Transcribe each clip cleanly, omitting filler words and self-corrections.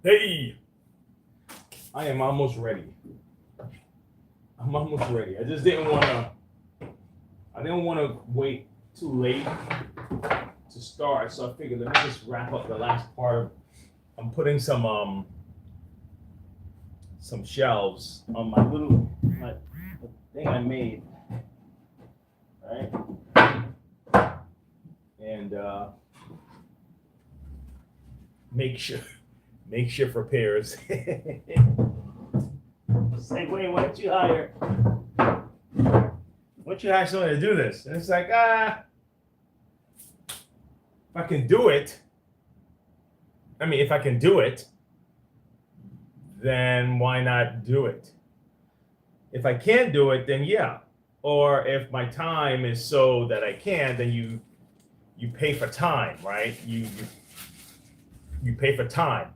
Hey, I am almost ready. I'm almost ready. I just didn't want to. I didn't want to wait too late to start, so I figured let me just wrap up the last part of. I'm putting some shelves on my thing I made, right? And make sure repairs. Say, wait, why don't you hire? Why don't you hire someone to do this? And it's like, if I can do it. I mean, if I can do it, then why not do it? If I can't do it, then yeah. Or if my time is so that I can, then you pay for time, right? You pay for time.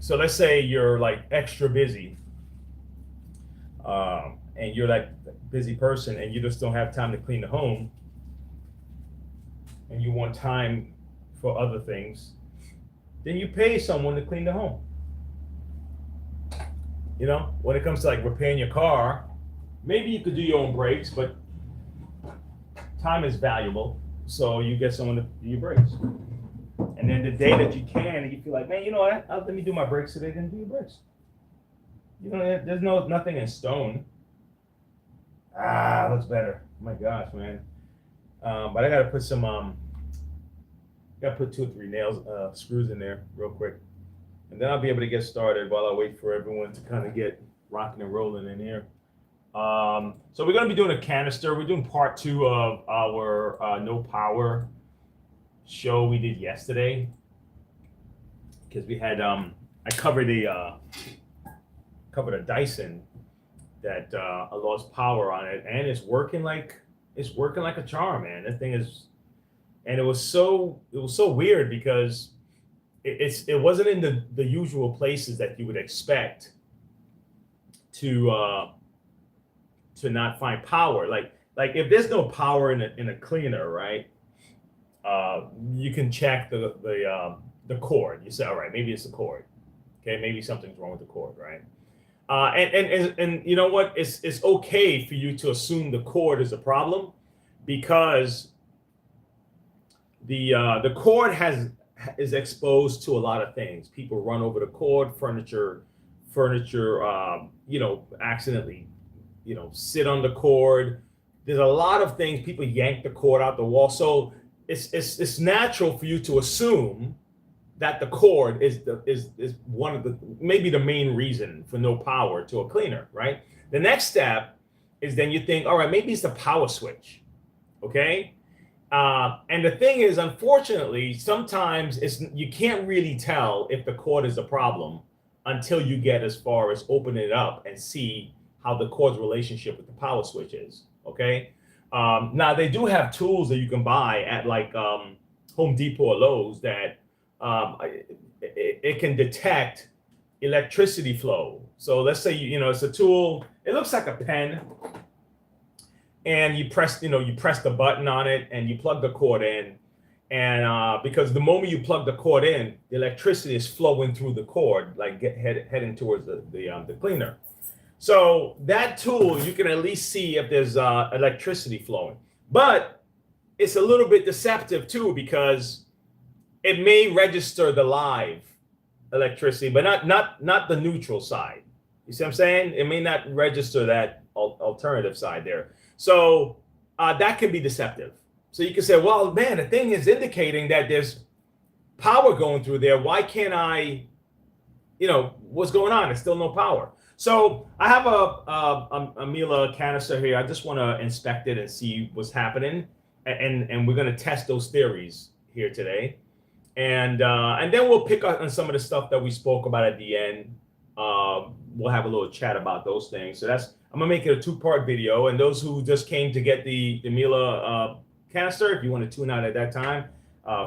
So let's say you're like extra busy, and you're like a busy person, and you just don't have time to clean the home, and you want time for other things, then you pay someone to clean the home. You know, when it comes to like repairing your car, maybe you could do your own brakes, but time is valuable, so you get someone to do your brakes. And then the day that you can, and you feel like, man, you know what? Let me do my brakes today. Then do your brakes. You know, there's nothing in stone. Looks better. Oh my gosh, man. But I gotta put gotta put 2 or 3 nails, screws in there real quick, and then I'll be able to get started while I wait for everyone to kind of get rocking and rolling in here. So we're gonna be doing a canister. We're doing part 2 of our no power show we did yesterday, because we had I covered a Dyson that I lost power on it, and it's working like a charm, man. That thing is, and it was so weird because it wasn't in the usual places that you would expect to not find power. Like if there's no power in a cleaner, right? You can check the cord. You say, all right, maybe it's the cord. Okay, maybe something's wrong with the cord, right? And you know what? It's okay for you to assume the cord is a problem, because the cord is exposed to a lot of things. People run over the cord, furniture, accidentally, sit on the cord. There's a lot of things. People yank the cord out the wall, so it's natural for you to assume that the cord is one of the, maybe the main reason for no power to a cleaner, right? The next step is then you think, all right, maybe it's the power switch, okay? And the thing is, unfortunately, sometimes you can't really tell if the cord is a problem until you get as far as opening it up and see how the cord's relationship with the power switch is, okay? Now, they do have tools that you can buy at like Home Depot or Lowe's that it can detect electricity flow. So let's say it's a tool. It looks like a pen, and you press the button on it, and you plug the cord in, and because the moment you plug the cord in, the electricity is flowing through the cord, like heading towards the cleaner. So that tool, you can at least see if there's electricity flowing, but it's a little bit deceptive too, because it may register the live electricity, but not the neutral side. You see what I'm saying? It may not register that alternative side there. So that can be deceptive. So you can say, well, man, the thing is indicating that there's power going through there. Why can't I, what's going on? There's still no power. So I have a Miele canister here. I just want to inspect it and see what's happening. And we're going to test those theories here today. And then we'll pick up on some of the stuff that we spoke about at the end. We'll have a little chat about those things. So I'm gonna make it a 2-part video. And those who just came to get the Miele canister, if you want to tune out at that time,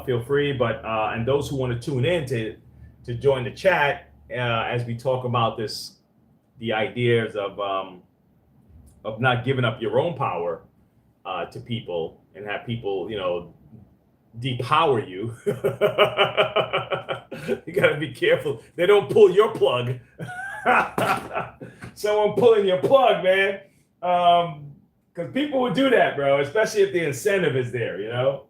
feel free. But and those who want to tune in to join the chat as we talk about the ideas of not giving up your own power to people, and have people depower you. You got to be careful. They don't pull your plug. Someone pulling your plug, man. Because people would do that, bro, especially if the incentive is there, you know?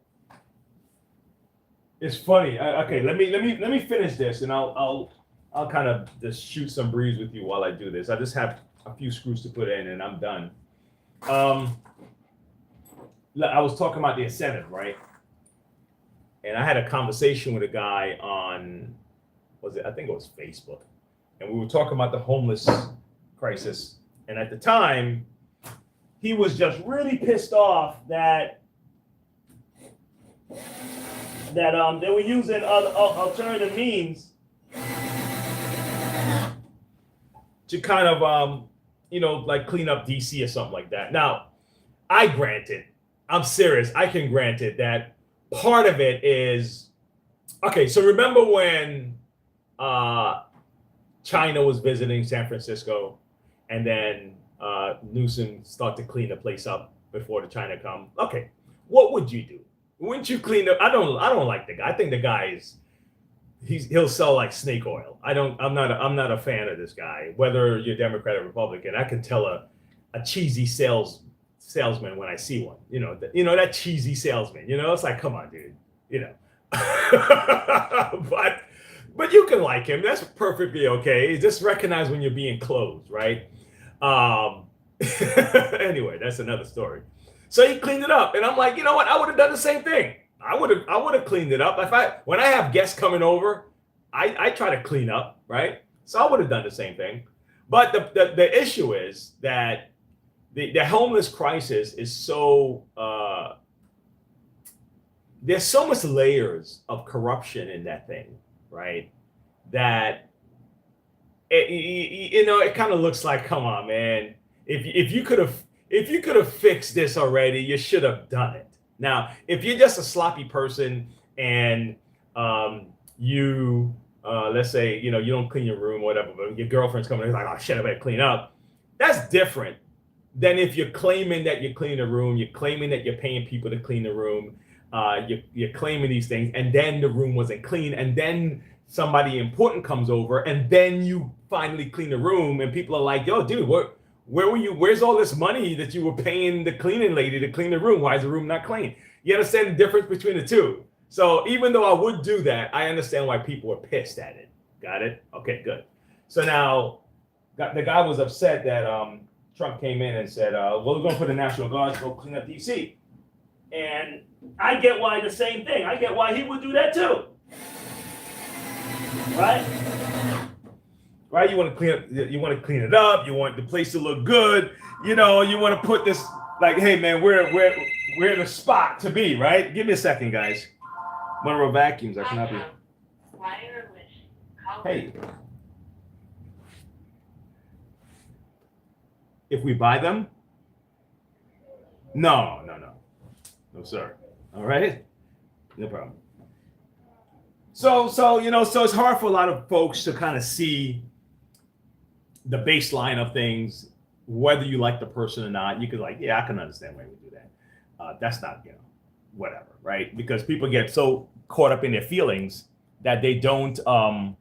It's funny. Okay, let me finish this, and I'll kind of just shoot some breeze with you while I do this. I just have a few screws to put in, and I'm done. I was talking about the incentive, right? And I had a conversation with a guy on, I think it was Facebook, and we were talking about the homeless crisis. And at the time, he was just really pissed off that they were using alternative means to kind of like clean up DC or something like that. Now, I'm serious. I can grant it that part of it is okay. So remember when China was visiting San Francisco, and then Newsom started to clean the place up before the China come. Okay, what would you do? Wouldn't you clean up? I don't like the guy. I think the guy he'll sell like snake oil. I'm not a fan of this guy. Whether you're Democrat or Republican, I can tell a cheesy salesman when I see one. You know that cheesy salesman. It's like, come on, dude. But you can like him. That's perfectly okay. Just recognize when you're being closed, right? Anyway, that's another story. So he cleaned it up, and I'm like, you know what? I would have done the same thing. I would have cleaned it up. When I have guests coming over, I try to clean up, right? So I would have done the same thing. But the issue is that the homeless crisis is so there's so much layers of corruption in that thing, right? That it kind of looks like, come on, man. If you could have fixed this already, you should have done it. Now, if you're just a sloppy person and you let's say you don't clean your room or whatever, but your girlfriend's coming in like, oh shit, I better clean up. That's different than if you're claiming that you clean the room, you're claiming that you're paying people to clean the room, you're claiming these things, and then the room wasn't clean, and then somebody important comes over, and then you finally clean the room, and people are like, yo, dude, where were you? Where's all this money that you were paying the cleaning lady to clean the room? Why is the room not clean? You understand the difference between the two? So even though I would do that, I understand why people were pissed at it. Got it? Okay, good. So now the guy was upset that Trump came in and said, well, we're going to put the National Guard to go clean up DC. And I get why the same thing. I get why he would do that too. Right? Right? You want to clean it up. You want the place to look good. You want to put this like, hey man, we're in a spot to be, right? Give me a second, guys. Monroe vacuums. I can help you. Hey. If we buy them? No, sir. All right? No problem. So it's hard for a lot of folks to kind of see the baseline of things, whether you like the person or not. You could like, yeah, I can understand why we do that. That's not, whatever, right? Because people get so caught up in their feelings that they don't, and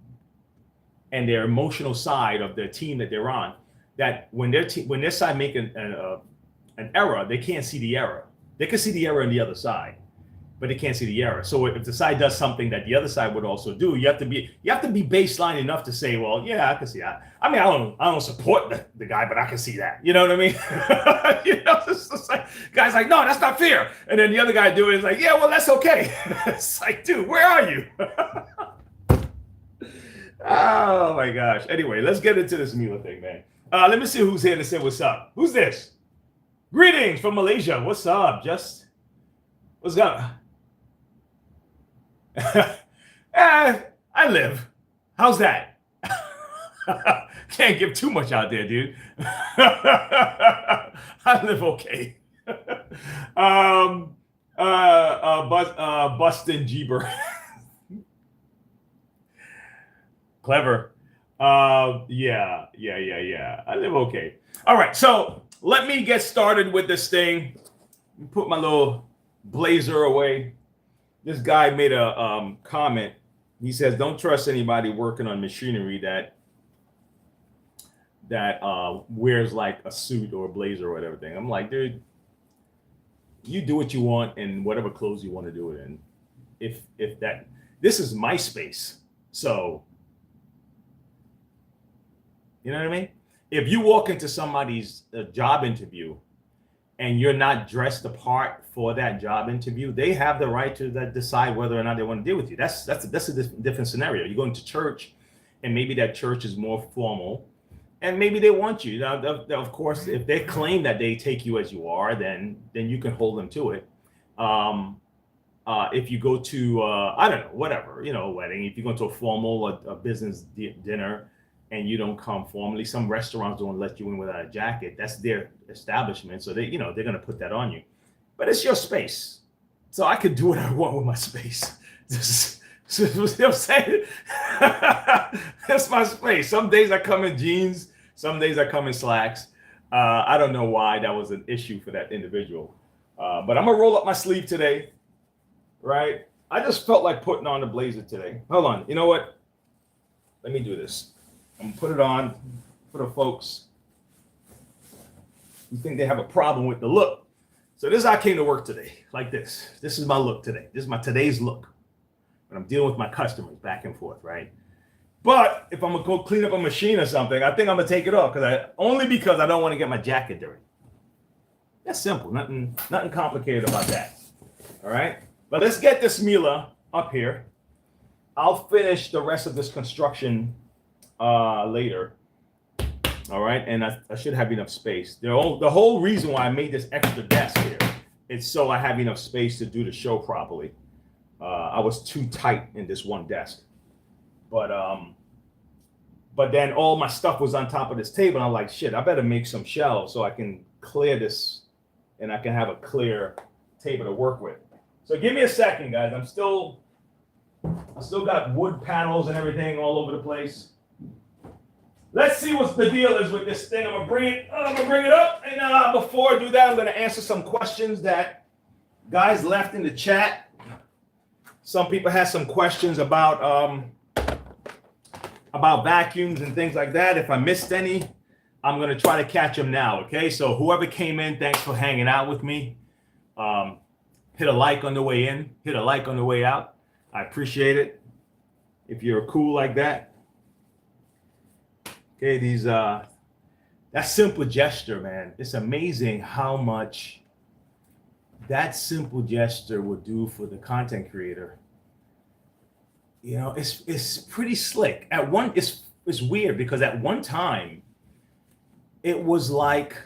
their emotional side of their team that they're on, that when their side make an error, they can't see the error. They can see the error on the other side, but they can't see the error. So if the side does something that the other side would also do, you have to be baseline enough to say, well, yeah, I can see that. I mean, I don't support the guy, but I can see that. You know what I mean? It's just like, guys like, no, that's not fair. And then the other guy do it is like, yeah, well, that's okay. It's like, dude, where are you? Oh my gosh. Anyway, let's get into this MIELE thing, man. Let me see who's here to say what's up. Who's this? Greetings from Malaysia. What's up? What's up? I live. How's that? Can't give too much out there, dude. I live okay. Bustin' Jeeber. Clever. Yeah. I live okay. All right, so let me get started with this thing. Put my little blazer away. this guy made a comment. He says, "Don't trust anybody working on machinery that wears like a suit or a blazer or whatever thing." I'm like, dude, you do what you want in whatever clothes you want to do it in. If that, this is my space, so you know what I mean. If you walk into somebody's job interview and you're not dressed apart for that job interview, they have the right to decide whether or not they want to deal with you. That's a different scenario. You go into church, and maybe that church is more formal, and maybe they want you. Now, of course, if they claim that they take you as you are, then you can hold them to it. If you go to I don't know, whatever, a wedding, if you go to a formal a business dinner, and you don't come formally, some restaurants don't let you in without a jacket. That's their establishment, so they're going to put that on you. But it's your space, so I could do what I want with my space. You know what I'm saying? That's my space. Some days I come in jeans, some days I come in slacks. I don't know why that was an issue for that individual, but I'm gonna roll up my sleeve today, right? I just felt like putting on the blazer today. Hold on, you know what? Let me do this. I'm gonna put it on for the folks who think they have a problem with the look. So this is how I came to work today, like this. This is my look today. This is my today's look when I'm dealing with my customers back and forth, right? But if I'm gonna go clean up a machine or something, I think I'm gonna take it off only because I don't want to get my jacket dirty. That's simple. Nothing complicated about that. All right. But let's get this Miele up here. I'll finish the rest of this construction later. All right, and I should have enough space. The whole reason why I made this extra desk here is so I have enough space to do the show properly. I was too tight in this one desk, but then all my stuff was on top of this table. And I'm like, shit, I better make some shelves so I can clear this, and I can have a clear table to work with. So give me a second, guys. I still got wood panels and everything all over the place. Let's see what the deal is with this thing. I'm gonna bring it up, and before I do that, I'm gonna answer some questions that guys left in the chat. Some people had some questions about vacuums and things like that. If I missed any, I'm gonna try to catch them now. Okay, so whoever came in, thanks for hanging out with me. Hit a like on the way in, hit a like on the way out. I appreciate it. If you're cool like that. Okay, that simple gesture, man. It's amazing how much that simple gesture will do for the content creator. It's pretty slick. It's weird because at one time it was like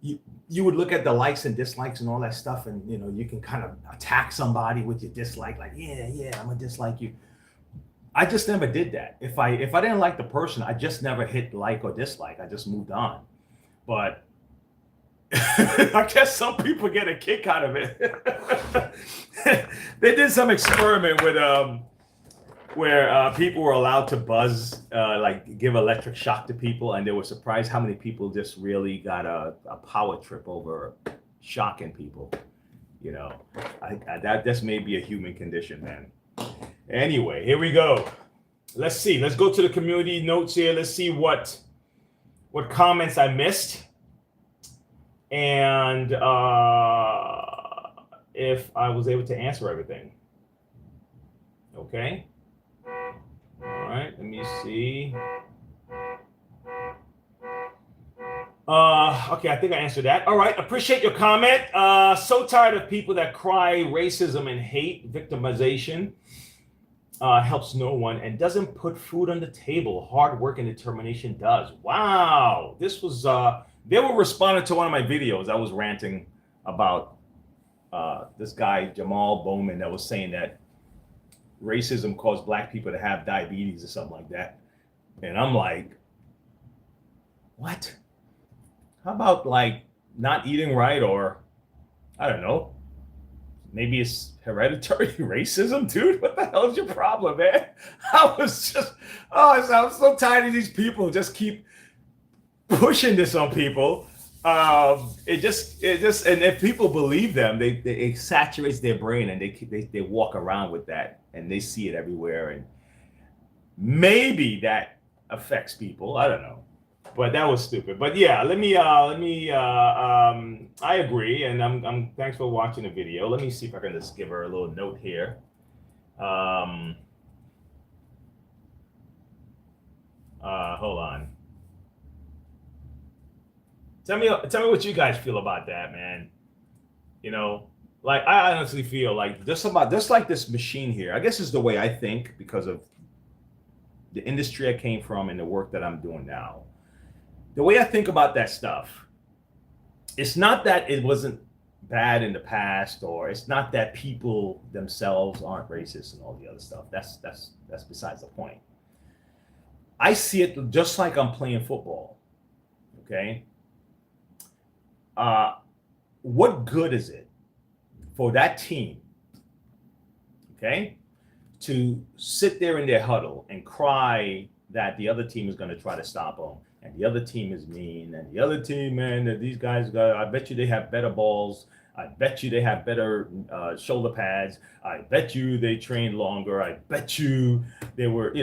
you would look at the likes and dislikes and all that stuff, and you can kind of attack somebody with your dislike, like yeah, I'm gonna dislike you. I just never did that. If I didn't like the person, I just never hit like or dislike. I just moved on. But I guess some people get a kick out of it. They did some experiment with where people were allowed to buzz, like give electric shock to people, and they were surprised how many people just really got a power trip over shocking people. That just may be a human condition, man. Anyway, here we go. Let's see. Let's go to the community notes here. Let's see what comments I missed, and if I was able to answer everything. Okay. All right. Let me see. Okay, I think I answered that. All right. Appreciate your comment. So tired of people that cry racism and hate victimization. Helps no one and doesn't put food on the table. Hard work and determination does. Wow. This was, they were responding to one of my videos. I was ranting about this guy, Jamal Bowman, that was saying that racism caused black people to have diabetes or something like that. And I'm like, what? How about like not eating right, or I don't know, maybe it's hereditary racism, dude? What the hell is your problem, man? I'm so tired of these people just keep pushing this on people. And if people believe them, it saturates their brain, and they walk around with that, and they see it everywhere, and maybe that affects people. I don't know, but that was stupid. But yeah, I agree, and I'm thanks for watching the video. Let me see if I can just give her a little note here. Hold on. Tell me what you guys feel about that, man. You know, like I honestly feel like just like this machine here. I guess is the way I think because of the industry I came from and the work that I'm doing now. The way I think about that stuff, it's not that it wasn't bad in the past, or it's not that people themselves aren't racist and all the other stuff. That's besides the point. I see it just like I'm playing football. Okay. What good is it for that team, okay, to sit there in their huddle and cry that the other team is going to try to stop them, and the other team is mean, and the other team, man, that these guys got, I bet you they have better balls. I bet you they have better shoulder pads. I bet you they trained longer. I bet you they were,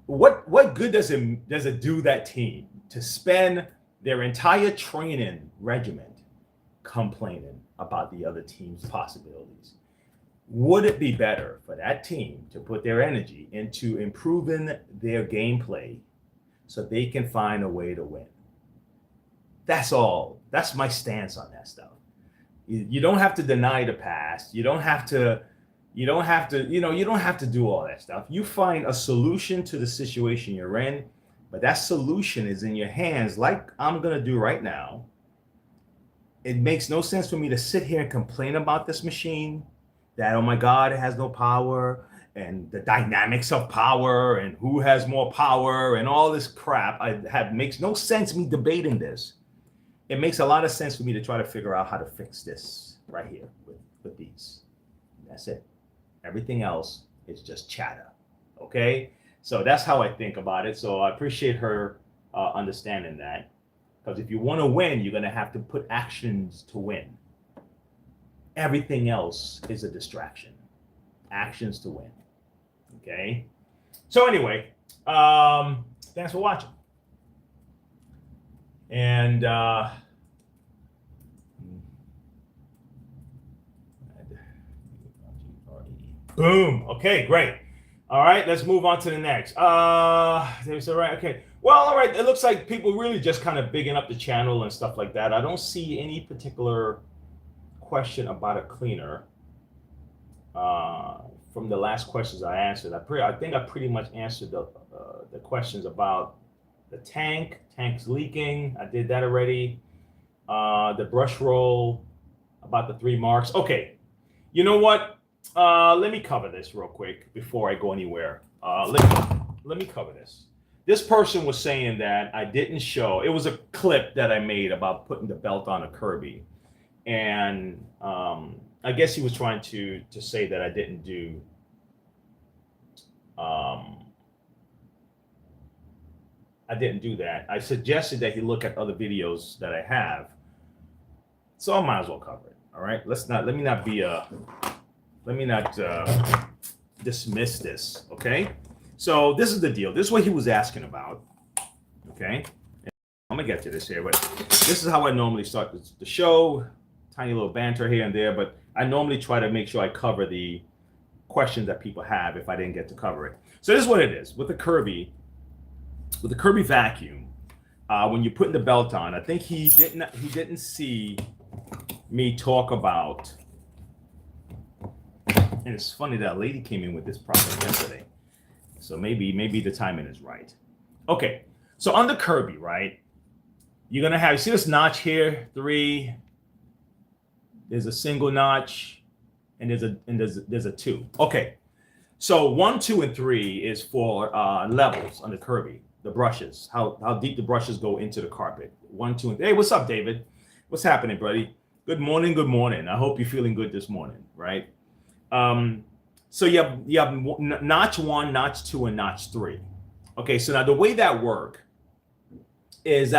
what good does it do that team to spend their entire training regiment complaining about the other team's possibilities? Would it be better for that team to put their energy into improving their gameplay so they can find a way to win? That's all. That's my stance on that stuff. You don't have to deny the past. You don't have to do all that stuff. You find a solution to the situation you're in, but that solution is in your hands, like I'm going to do right now. It makes no sense for me to sit here and complain about this machine, that, oh my God, it has no power, and the dynamics of power, and who has more power, and all this crap. Makes no sense me debating this. It makes a lot of sense for me to try to figure out how to fix this right here with these. That's it. Everything else is just chatter. Okay? So that's how I think about it. So I appreciate her understanding that. Because if you want to win, you're going to have to put actions to win. Everything else is a distraction. Actions to win. Okay? So anyway, thanks for watching. And boom. Okay, great. All right, let's move on to the next. There's all right. Okay. Well, all right. It looks like people really just kind of bigging up the channel and stuff like that. I don't see any particular question about a cleaner from the last questions I answered. I think I pretty much answered the questions about the tank's leaking. I did that already. The brush roll, about the 3 marks. Okay, you know what? Let me cover this real quick before I go anywhere. Let me cover this. This person was saying that I didn't show. It was a clip that I made about putting the belt on a Kirby, and I guess he was trying to say that I didn't do. I didn't do that. I suggested that he look at other videos that I have, so I might as well cover it. All right. Let me not dismiss this. Okay. So this is the deal. This is what he was asking about. Okay. And I'm gonna get to this here, but this is how I normally start the show. Tiny little banter here and there, but I normally try to make sure I cover the questions that people have if I didn't get to cover it. So this is what it is with the Kirby vacuum. When you're putting the belt on, I think he didn't see me talk about. And it's funny that a lady came in with this product yesterday, so maybe the timing is right. Okay, so on the Kirby, right? You're gonna have, you see this notch here, 3. There's a single notch, and there's a 2. Okay, so 1, 2, and 3 is for levels on the Kirby. The brushes, how deep the brushes go into the carpet. 1, 2, and 3. Hey, what's up, David? What's happening, buddy? Good morning. Good morning. I hope you're feeling good this morning, right? So you have notch 1, notch 2, and notch 3. Okay, so now the way that work is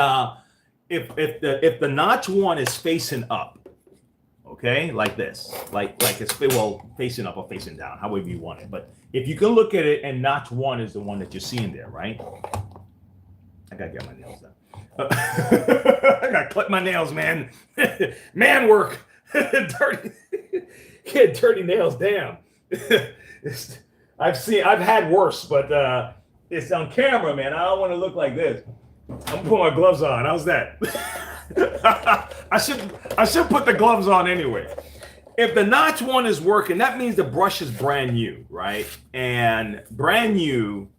if the notch one is facing up, okay, like this, like it's facing up or facing down, however you want it. But if you can look at it and notch one is the one that you're seeing there, right? I gotta get my nails done. I gotta clip my nails, man. Man work. Dirty. Get dirty nails. Damn. I've had worse, but it's on camera, man. I don't want to look like this. I'm gonna put my gloves on. How's that? I should put the gloves on anyway. If the notch one is working, that means the brush is brand new, right? And brand new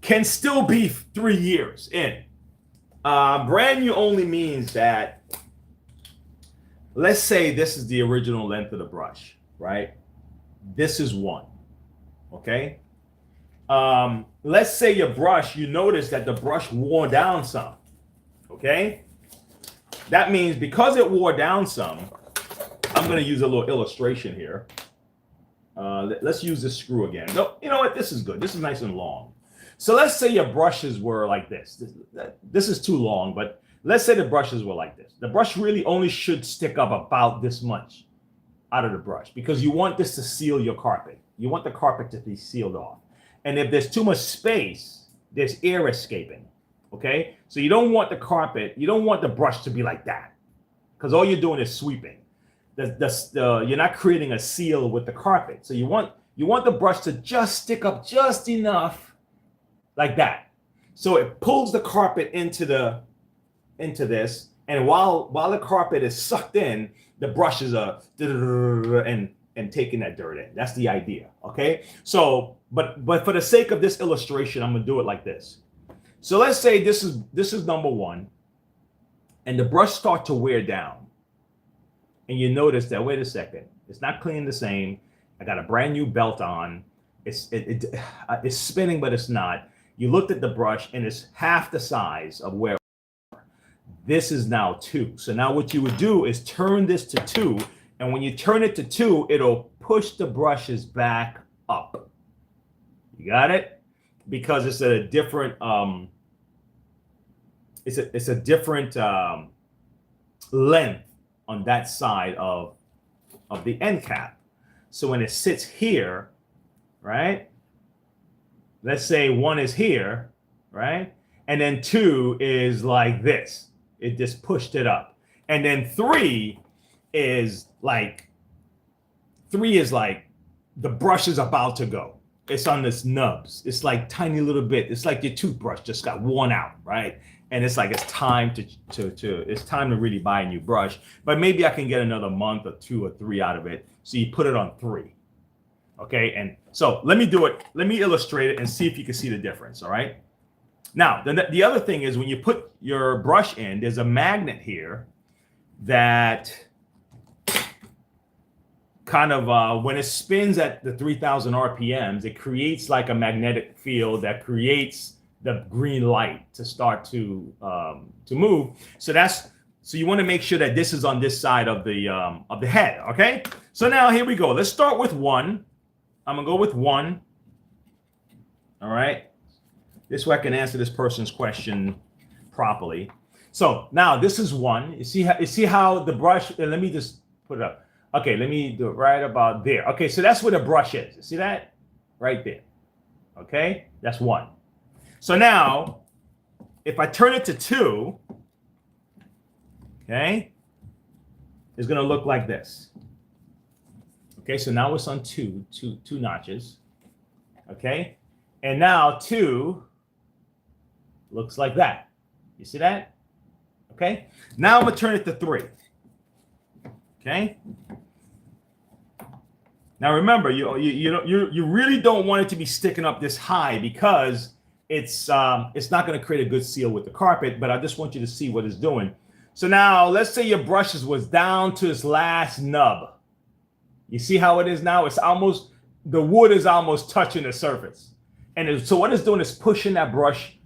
can still be 3 years in. Brand new only means that, let's say this is the original length of the brush, right? This is 1, okay? Let's say your brush, you notice that the brush wore down some, okay? That means because it wore down some, I'm going to use a little illustration here. Let's use this screw again. No, you know what? This is good. This is nice and long. So let's say your brushes were like this. This is too long, but let's say the brushes were like this. The brush really only should stick up about this much out of the brush because you want this to seal your carpet. You want the carpet to be sealed off. And if there's too much space, there's air escaping, okay? So you don't want the carpet, you don't want the brush to be like that because all you're doing is sweeping. You're not creating a seal with the carpet. So you want the brush to just stick up just enough like that. So it pulls the carpet into this, and while the carpet is sucked in, the brushes are and taking that dirt in. That's the idea, okay? So, but for the sake of this illustration, I'm gonna do it like this. So let's say this is number 1, and the brush starts to wear down, and you notice that, wait a second, it's not clean the same. I got a brand new belt on. It's spinning, but it's not. You looked at the brush and it's half the size of where this is now 2. So now what you would do is turn this to 2. And when you turn it to 2, it'll push the brushes back up. You got it? Because it's at a different, it's a different length on that side of the end cap. So when it sits here, right? Let's say 1 is here, right? And then 2 is like this. It just pushed it up. And then 3 is like the brush is about to go. It's on this nubs. It's like tiny little bit. It's like your toothbrush just got worn out, right? And it's like it's time to really buy a new brush. But maybe I can get another month or 2 or 3 out of it. So you put it on 3. Okay, and so let me do it. Let me illustrate it and see if you can see the difference, all right? Now, the other thing is when you put your brush in, there's a magnet here that kind of, when it spins at the 3,000 RPMs, it creates like a magnetic field that creates the green light to start to move. So you want to make sure that this is on this side of the head, okay? So now here we go. Let's start with 1. I'm gonna go with 1. All right. This way I can answer this person's question properly. So now this is 1. You see how the brush, let me just put it up. Okay, let me do it right about there. Okay, so that's where the brush is. You see that? Right there. Okay, that's 1. So now, if I turn it to 2, okay, it's gonna look like this. Okay, so now it's on two notches. Okay, and now 2 looks like that. You see that? Okay, now I'm gonna turn it to 3. Okay. Now remember, you really don't want it to be sticking up this high because it's not going to create a good seal with the carpet. But I just want you to see what it's doing. So now let's say your brushes was down to its last nub. You see how it is now? It's almost, the wood is almost touching the surface. And so what it's doing is pushing that brush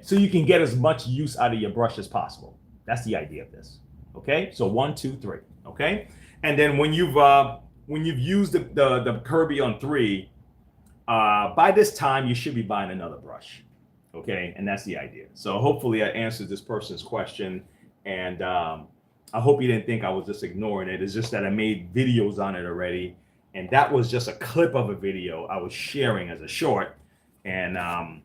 so you can get as much use out of your brush as possible. That's the idea of this. Okay, so 1, 2, 3. Okay, and then when you've used the Kirby on 3, by this time you should be buying another brush. Okay, and that's the idea. So hopefully I answered this person's question. And I hope you didn't think I was just ignoring it. It's just that I made videos on it already. And that was just a clip of a video I was sharing as a short. And I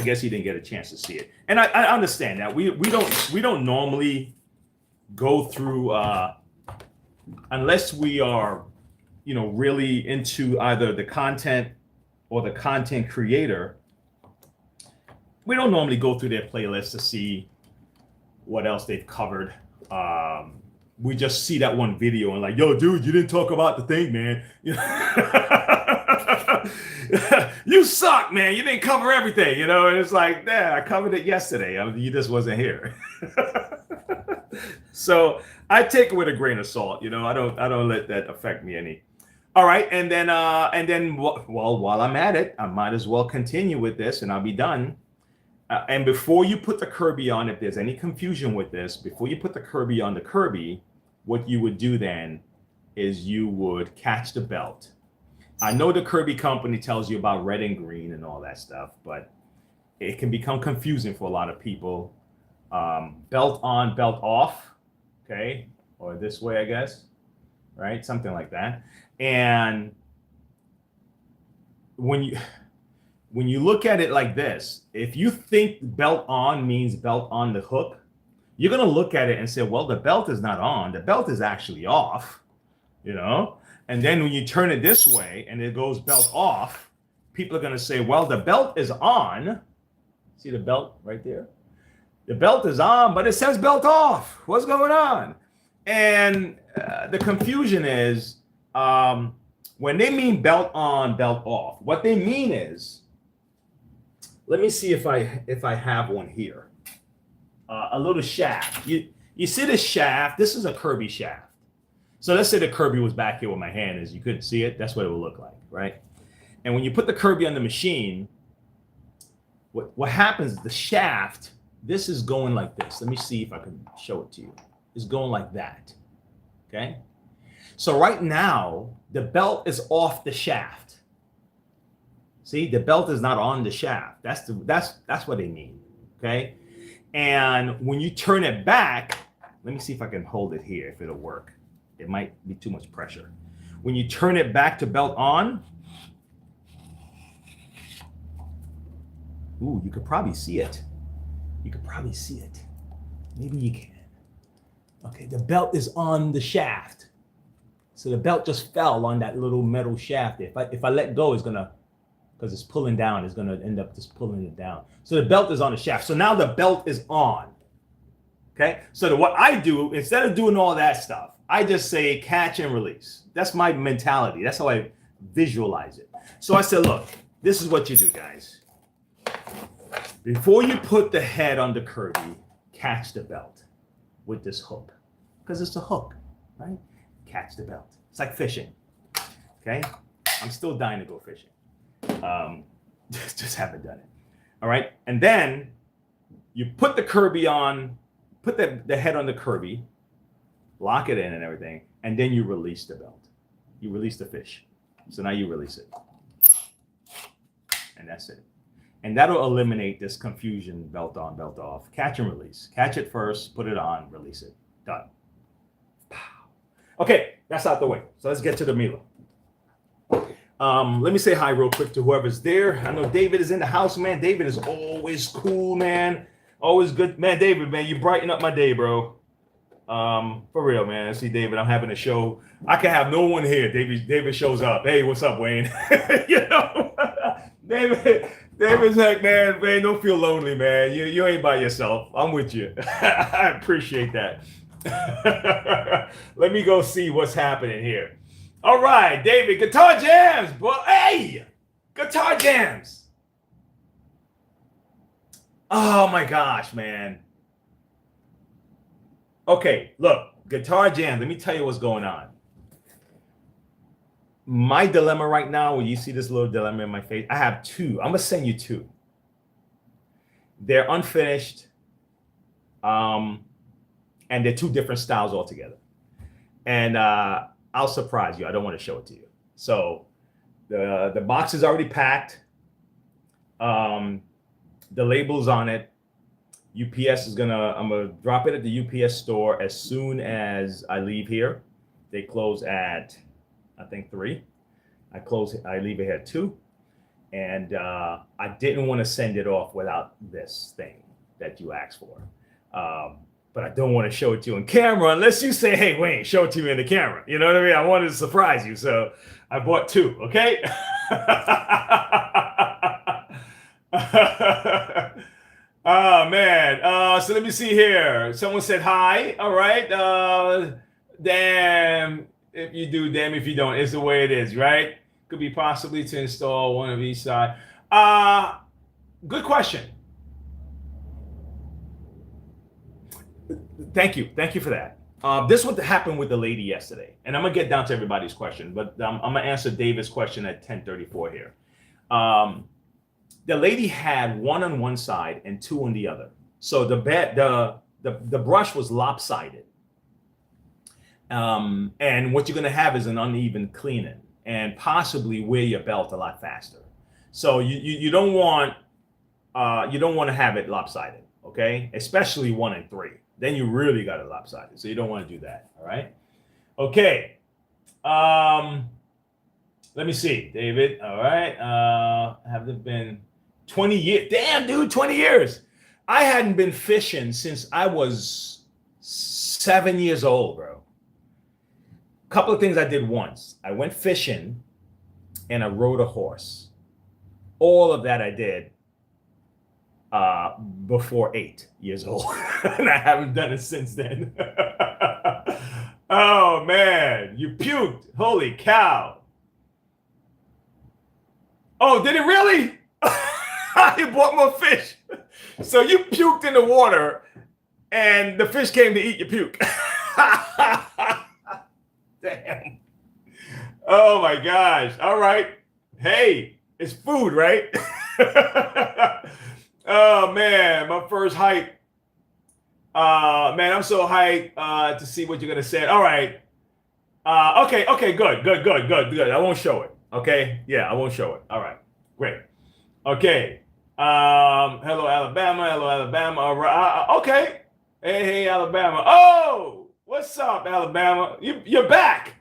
guess he didn't get a chance to see it. And I understand that. We don't normally go through unless we are, really into either the content or the content creator. We don't normally go through their playlist to see what else they've covered. We just see that one video and like, yo, dude, you didn't talk about the thing, man. You suck, man. You didn't cover everything, And it's like, yeah, I covered it yesterday. You just wasn't here. So I take it with a grain of salt. I don't let that affect me any. All right, and then while I'm at it, I might as well continue with this, and I'll be done. And before you put the Kirby on, if there's any confusion with this, before you put the Kirby on the Kirby, what you would do then is you would catch the belt. I know the Kirby company tells you about red and green and all that stuff, but it can become confusing for a lot of people. Belt on, belt off, okay? Or this way, I guess, right? Something like that. And when you look at it like this, if you think belt on means belt on the hook, you're going to look at it and say, well, the belt is not on. The belt is actually off, And then when you turn it this way and it goes belt off, people are going to say, well, the belt is on. See the belt right there? The belt is on, but it says belt off. What's going on? And the confusion is when they mean belt on, belt off, what they mean is, let me see if I have one here. A little shaft. You see this shaft? This is a Kirby shaft. So let's say the Kirby was back here where my hand is. You couldn't see it. That's what it would look like, right? And when you put the Kirby on the machine, what happens is the shaft, this is going like this. Let me see if I can show it to you. It's going like that, okay? So right now, the belt is off the shaft. See, the belt is not on the shaft. That's what they mean, okay? And when you turn it back, let me see if I can hold it here, if it'll work. It might be too much pressure. When you turn it back to belt on, ooh, you could probably see it. You could probably see it. Maybe you can. Okay, the belt is on the shaft. So the belt just fell on that little metal shaft. If I let go, it's gonna, because it's pulling down, it's gonna end up just pulling it down. So the belt is on the shaft. So now the belt is on. Okay, so what I do, instead of doing all that stuff, I just say catch and release. That's my mentality. That's how I visualize it. So I said, look, this is what you do, guys. Before you put the head on the Kirby, catch the belt with this hook, because it's a hook, right? Catch the belt. It's like fishing, okay? I'm still dying to go fishing. Just haven't done it. All right, and then you put the Kirby on, put the head on the Kirby, lock it in and everything, and then you release the belt. You release the fish. So now you release it. And that's it. And that'll eliminate this confusion, belt on, belt off. Catch and release. Catch it first, put it on, release it. Done. Okay, that's out the way. So let's get to the MIELE. Let me say hi real quick to whoever's there. I know David is in the house, man. David is always cool, man. Always good. Man, David, man, you brighten up my day, bro. For real, man. See, David, I'm having a show. I can have no one here. David shows up. Hey, what's up, Wayne? David's like, man, don't feel lonely, man. You ain't by yourself. I'm with you. I appreciate that. Let me go see what's happening here. All right, David, guitar jams, boy. Hey, guitar jams. Oh my gosh, man. Okay, look, guitar jam. Let me tell you what's going on. My dilemma right now, when you see this little dilemma in my face, I have two. I'm gonna send you two. They're unfinished, and they're two different styles altogether. And I'll surprise you. I don't want to show it to you. So the box is already packed. The label's on it. UPS is I'm gonna drop it at the UPS store as soon as I leave here. They close at, I think 3. I leave it at 2. And I didn't want to send it off without this thing that you asked for. But I don't want to show it to you on camera unless you say, hey, Wayne, show it to me in the camera. You know what I mean? I wanted to surprise you. So I bought 2, okay? Oh, man. So let me see here. Someone said hi. All right. Damn if you do, damn if you don't. It's the way it is, right? Could be possibly to install one of each side. Good question. Thank you for that. This is what happened with the lady yesterday, and I'm gonna get down to everybody's question, but I'm gonna answer David's question at 10:34 here. The lady had 1 on one side and 2 on the other, so the brush was lopsided, and what you're gonna have is an uneven cleaning, and possibly wear your belt a lot faster. So you don't want to have it lopsided, okay? Especially 1 and 3. Then you really got it lopsided. So you don't want to do that. All right. Okay. Let me see, David. All right. Have there been 20 years? Damn, dude, 20 years. I hadn't been fishing since I was 7 years old, bro. A couple of things I did once. I went fishing and I rode a horse. All of that I did before 8 years old. And I haven't done it since then. Oh, man. You puked. Holy cow. Oh, did it really? You bought more fish. So you puked in the water and the fish came to eat your puke. Damn. Oh, my gosh. All right. Hey, it's food, right? Oh, man, my first hike. Man, I'm so hyped to see what you're going to say. All right. Okay, good. I won't show it. Okay? Yeah, I won't show it. All right, great. Okay. Hello, Alabama. All right. Okay. Hey, Alabama. Oh, what's up, Alabama? You're back.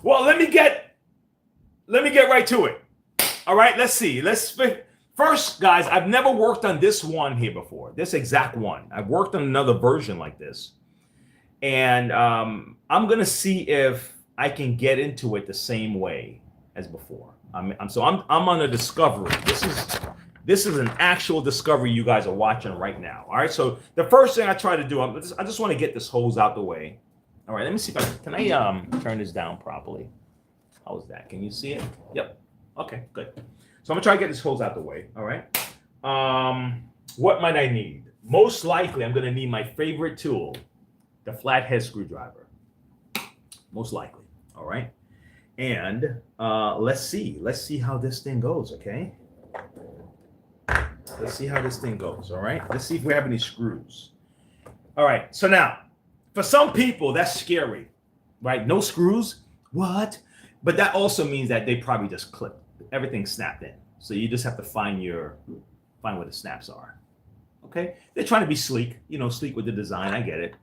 Well, let me get right to it. All right, let's see. First, guys, I've never worked on this one here before, this exact one. I've worked on another version like this. And I'm going to see if I can get into it the same way as before. I'm on a discovery. This is an actual discovery you guys are watching right now. All right, so the first thing I try to do, I just want to get this hose out the way. All right, let me see if can I turn this down properly? How's that? Can you see it? Yep. Okay, good. So I'm gonna try to get this hose out the way. All right. What might I need? Most likely, I'm gonna need my favorite tool, the flathead screwdriver. Most likely. All right. And let's see how this thing goes. Okay. Let's see how this thing goes. All right. Let's see if we have any screws. All right. So now, for some people, that's scary, right? No screws. What? But that also means that they probably just clipped. Everything snapped in. So you just have to find where the snaps are. Okay? They're trying to be sleek, sleek with the design. I get it.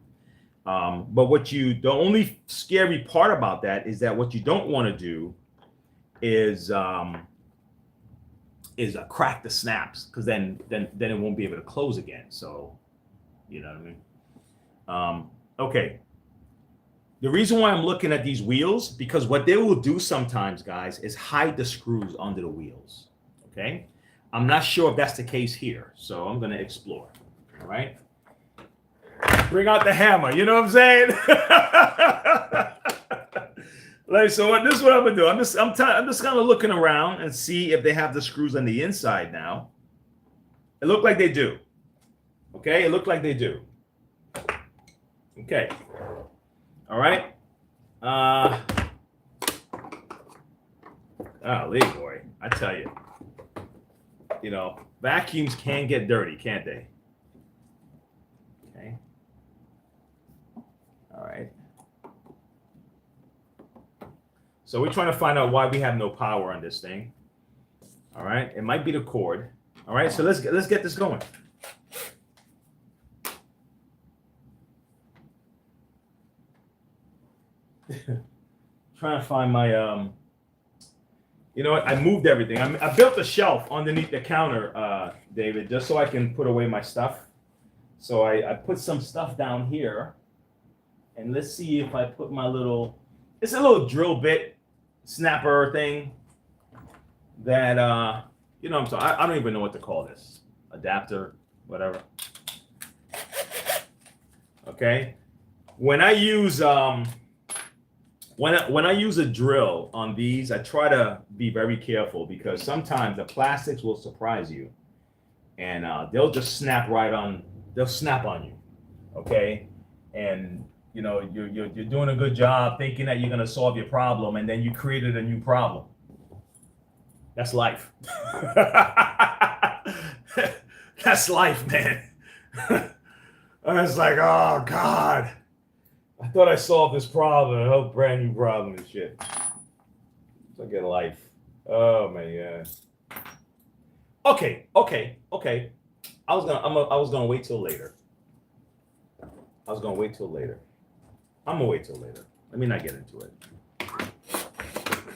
But the only scary part about that is that what you don't want to do is crack the snaps, because then it won't be able to close again. So, you know what I mean? Okay. The reason why I'm looking at these wheels, because what they will do sometimes, guys, is hide the screws under the wheels. Okay? I'm not sure if that's the case here, so I'm going to explore. All right? Bring out the hammer. You know what I'm saying? So this is what I'm going to do. I'm just kind of looking around and see if they have the screws on the inside now. It looked like they do. Okay? It looked like they do. Okay. All right. Golly, boy, I tell you, vacuums can get dirty, can't they? Okay. All right. So we're trying to find out why we have no power on this thing. All right. It might be the cord. All right. So let's get this going. trying to find my you know what? I moved everything. I built a shelf underneath the counter, David, just so I can put away my stuff. So I put some stuff down here, and let's see if I put my little. It's a little drill bit snapper thing that you know. So I don't even know what to call this. Adapter, whatever. Okay. When I use when I use a drill on these, I try to be very careful because sometimes the plastics will surprise you, and they'll just snap right on. They'll snap on you, okay? And you know you're doing a good job thinking that you're gonna solve your problem, and then you created a new problem. That's life. That's life, man. I was like, oh God. I thought I solved this problem, a whole brand new problem and shit. Look at life. Oh my God. Okay. I was gonna wait till later. I'm gonna wait till later. Let me not get into it.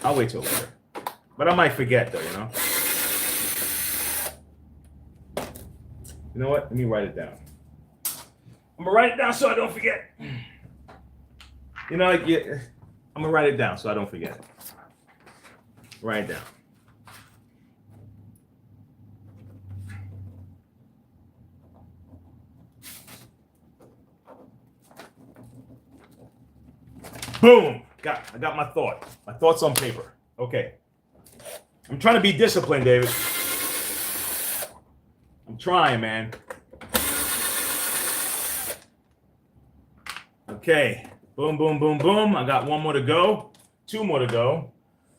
I'll wait till later. But I might forget though, you know? You know what? Let me write it down. I'm gonna write it down so I don't forget. You know, I'm gonna write it down so I don't forget it. Write it down. Boom! I got my thought. My thoughts on paper. Okay. I'm trying to be disciplined, David. I'm trying, man. Okay. Boom, boom, boom, boom. I got one more to go. Two more to go.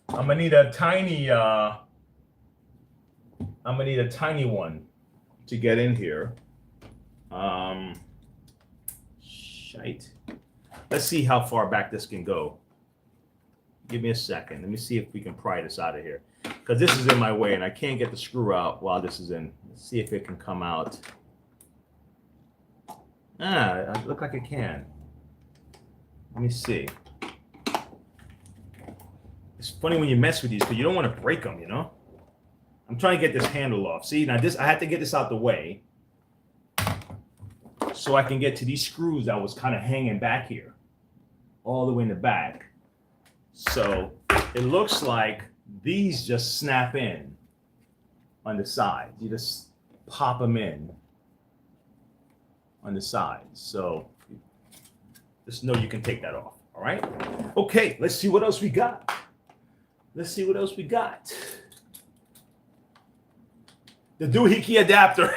I'm gonna need a tiny one to get in here. Shite. Let's see how far back this can go. Give me a second. Let me see if we can pry this out of here. Because this is in my way and I can't get the screw out while this is in. Let's see if it can come out. It looks like it can. Let me see. It's funny when you mess with these because you don't want to break them, you know? I'm trying to get this handle off. See, now I had to get this out the way so I can get to these screws that was kind of hanging back here, all the way in the back. So it looks like these just snap in on the side. You just pop them in on the side. So just know you can take that off. All right. Okay. Let's see what else we got. The doohickey adapter.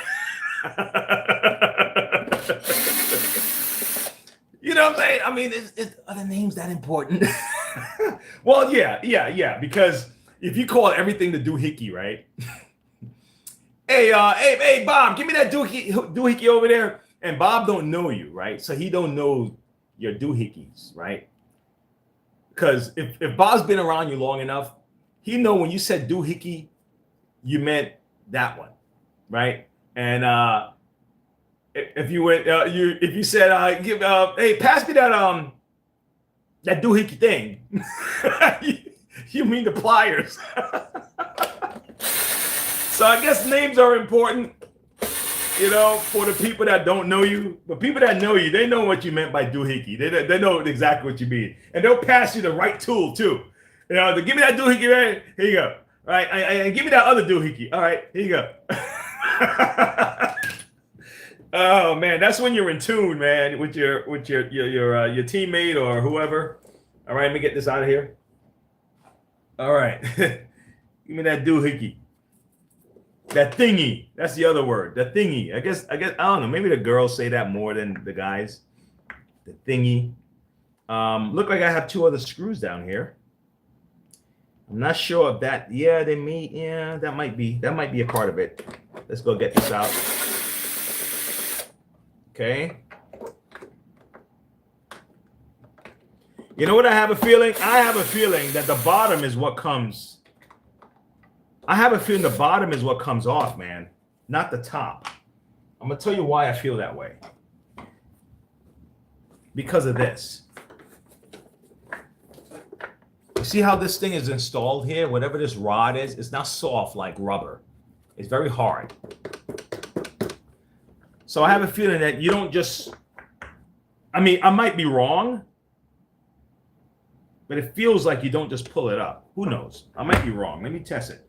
You know what I'm saying? I mean, are the names that important? Well, yeah. Because if you call everything the doohickey, right? Hey, Bob, give me that doohickey over there. And Bob don't know you, right? So he don't know your doohickeys, right? Because if Bob's been around you long enough, he know when you said doohickey, you meant that one, right? And if you went, if you said, hey, pass me that doohickey thing, you mean the pliers. So I guess names are important, you know, for the people that don't know you. But people that know you, they know what you meant by doohickey. They know exactly what you mean. And they'll pass you the right tool, too. You know, give me that doohickey, right? Here you go. All right, and give me that other doohickey. All right, here you go. Oh, man, that's when you're in tune, man, with your teammate or whoever. All right, let me get this out of here. All right. Give me that doohickey. That thingy. That's the other word. The thingy. I guess I don't know. Maybe the girls say that more than the guys. The thingy. Look like I have two other screws down here. I'm not sure if that. Yeah, they may. Yeah, that might be a part of it. Let's go get this out. Okay. You know what I have a feeling? I have a feeling that the bottom is what comes. I have a feeling the bottom is what comes off, man, not the top. I'm going to tell you why I feel that way. Because of this. You see how this thing is installed here? Whatever this rod is, it's not soft like rubber. It's very hard. So I have a feeling that you don't just, I mean, I might be wrong, but it feels like you don't just pull it up. Who knows? I might be wrong. Let me test it.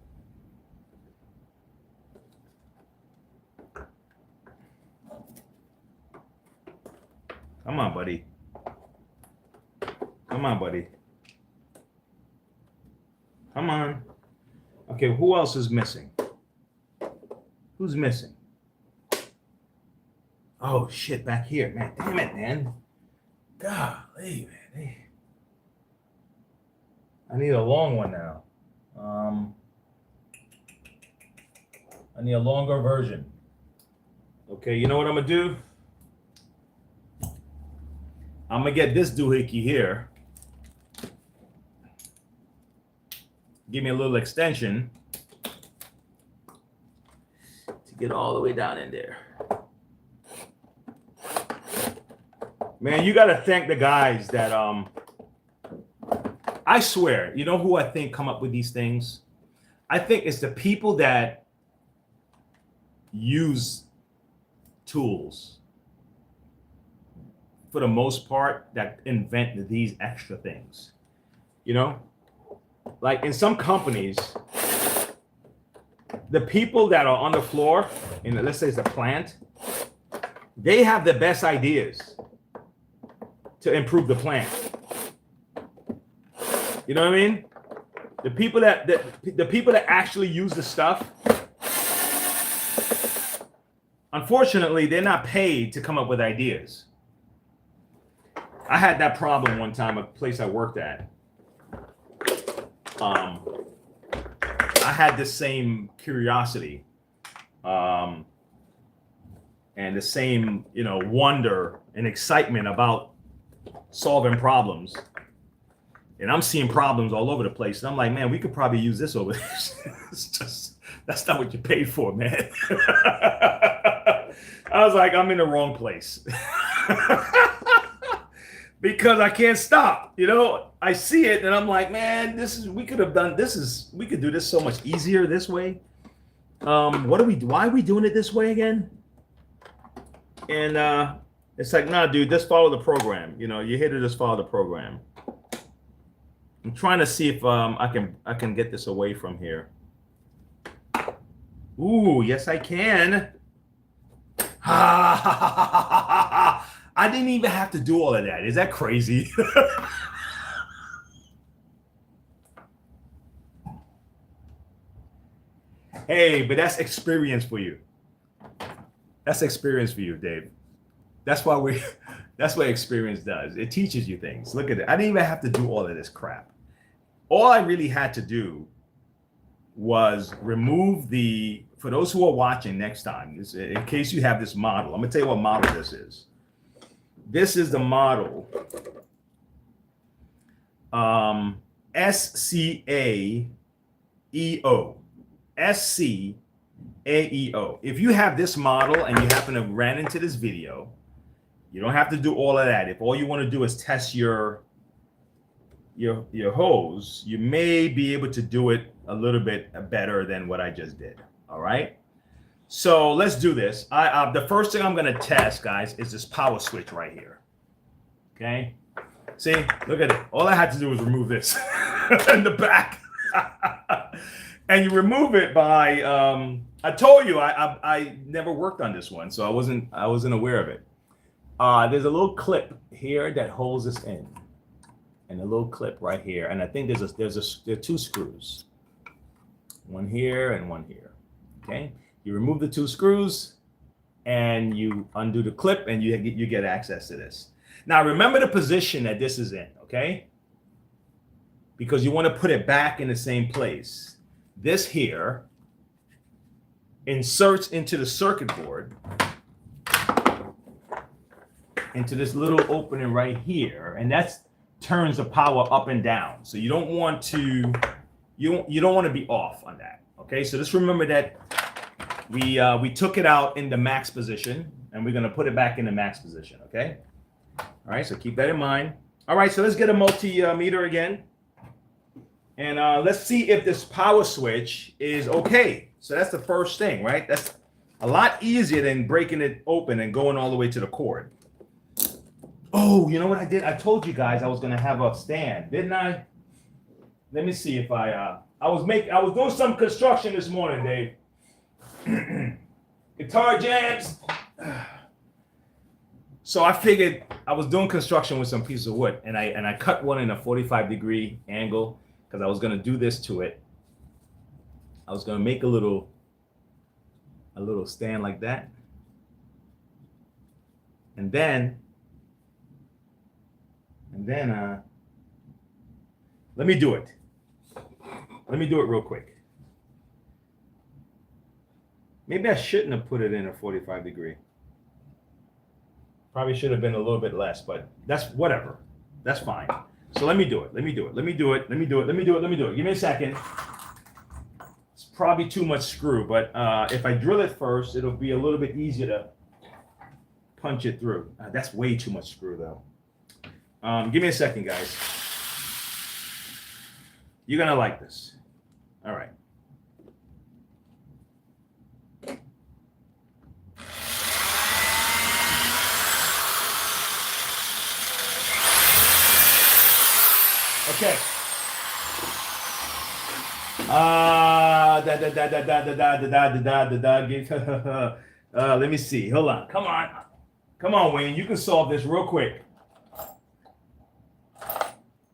Come on, buddy. Come on, buddy. Come on. Okay, who else is missing? Who's missing? Oh, shit, back here. Man, damn it, man. Golly, man. I need a long one now. I need a longer version. Okay, you know what I'm going to do? I'm going to get this doohickey here. Give me a little extension to get all the way down in there. Man, you got to thank the guys that, I swear, you know who I think come up with these things? I think it's the people that use tools for the most part that invent these extra things, you know? Like in some companies, the people that are on the floor, in let's say it's a plant, they have the best ideas to improve the plant. You know what I mean? The people that actually use the stuff, unfortunately, they're not paid to come up with ideas. I had that problem one time at a place I worked at. I had the same curiosity and the same, you know, wonder and excitement about solving problems. And I'm seeing problems all over the place. And I'm like, man, we could probably use this over there. It's just, that's not what you paid for, man. I was like, I'm in the wrong place. Because I can't stop, you know. I see it and I'm like, man, we could do this so much easier this way. Why are we doing it this way again? And it's like, nah, dude, just follow the program. You know, you're here to just follow the program. I'm trying to see if I can get this away from here. Ooh, yes, I can. I didn't even have to do all of that. Is that crazy? Hey, but that's experience for you. That's experience for you, Dave. That's what experience does. It teaches you things. Look at it. I didn't even have to do all of this crap. All I really had to do was remove for those who are watching next time, in case you have this model, I'm going to tell you what model this is. This is the model SCAEO. SCAEO. If you have this model and you happen to ran into this video, you don't have to do all of that. If all you want to do is test your hose, you may be able to do it a little bit better than what I just did. All right. So let's do this. The first thing I'm going to test, guys, is this power switch right here. Okay. See, look at it. All I had to do was remove this in the back. And you remove it by, I told you, I never worked on this one, so I wasn't aware of it. There's a little clip here that holds this in, and a little clip right here. And I think there are two screws, one here and one here. Okay. You remove the two screws and you undo the clip and you get access to this. Now, remember the position that this is in, okay? Because you want to put it back in the same place. This here inserts into the circuit board, into this little opening right here, and that turns the power up and down. So you don't want to be off on that, okay? So just remember that we took it out in the max position, and we're going to put it back in the max position, okay? All right, so keep that in mind. All right, so let's get a multimeter again. And let's see if this power switch is okay. So that's the first thing, right? That's a lot easier than breaking it open and going all the way to the cord. Oh, you know what I did? I told you guys I was gonna have a stand, didn't I? Let me see if I was doing some construction this morning, Dave. Guitar jams. So I figured I was doing construction with some pieces of wood, and I cut one in a 45-degree angle because I was gonna do this to it. I was gonna make a little stand like that, and then let me do it. Let me do it real quick. Maybe I shouldn't have put it in a 45-degree. Probably should have been a little bit less, but that's whatever. That's fine. So let me do it. Let me do it. Let me do it. Let me do it. Let me do it. Let me do it. Give me a second. It's probably too much screw, but if I drill it first, it'll be a little bit easier to punch it through. That's way too much screw, though. Give me a second, guys. You're gonna like this. All right. Okay. Let me see. Hold on. Come on. Come on, Wayne. You can solve this real quick.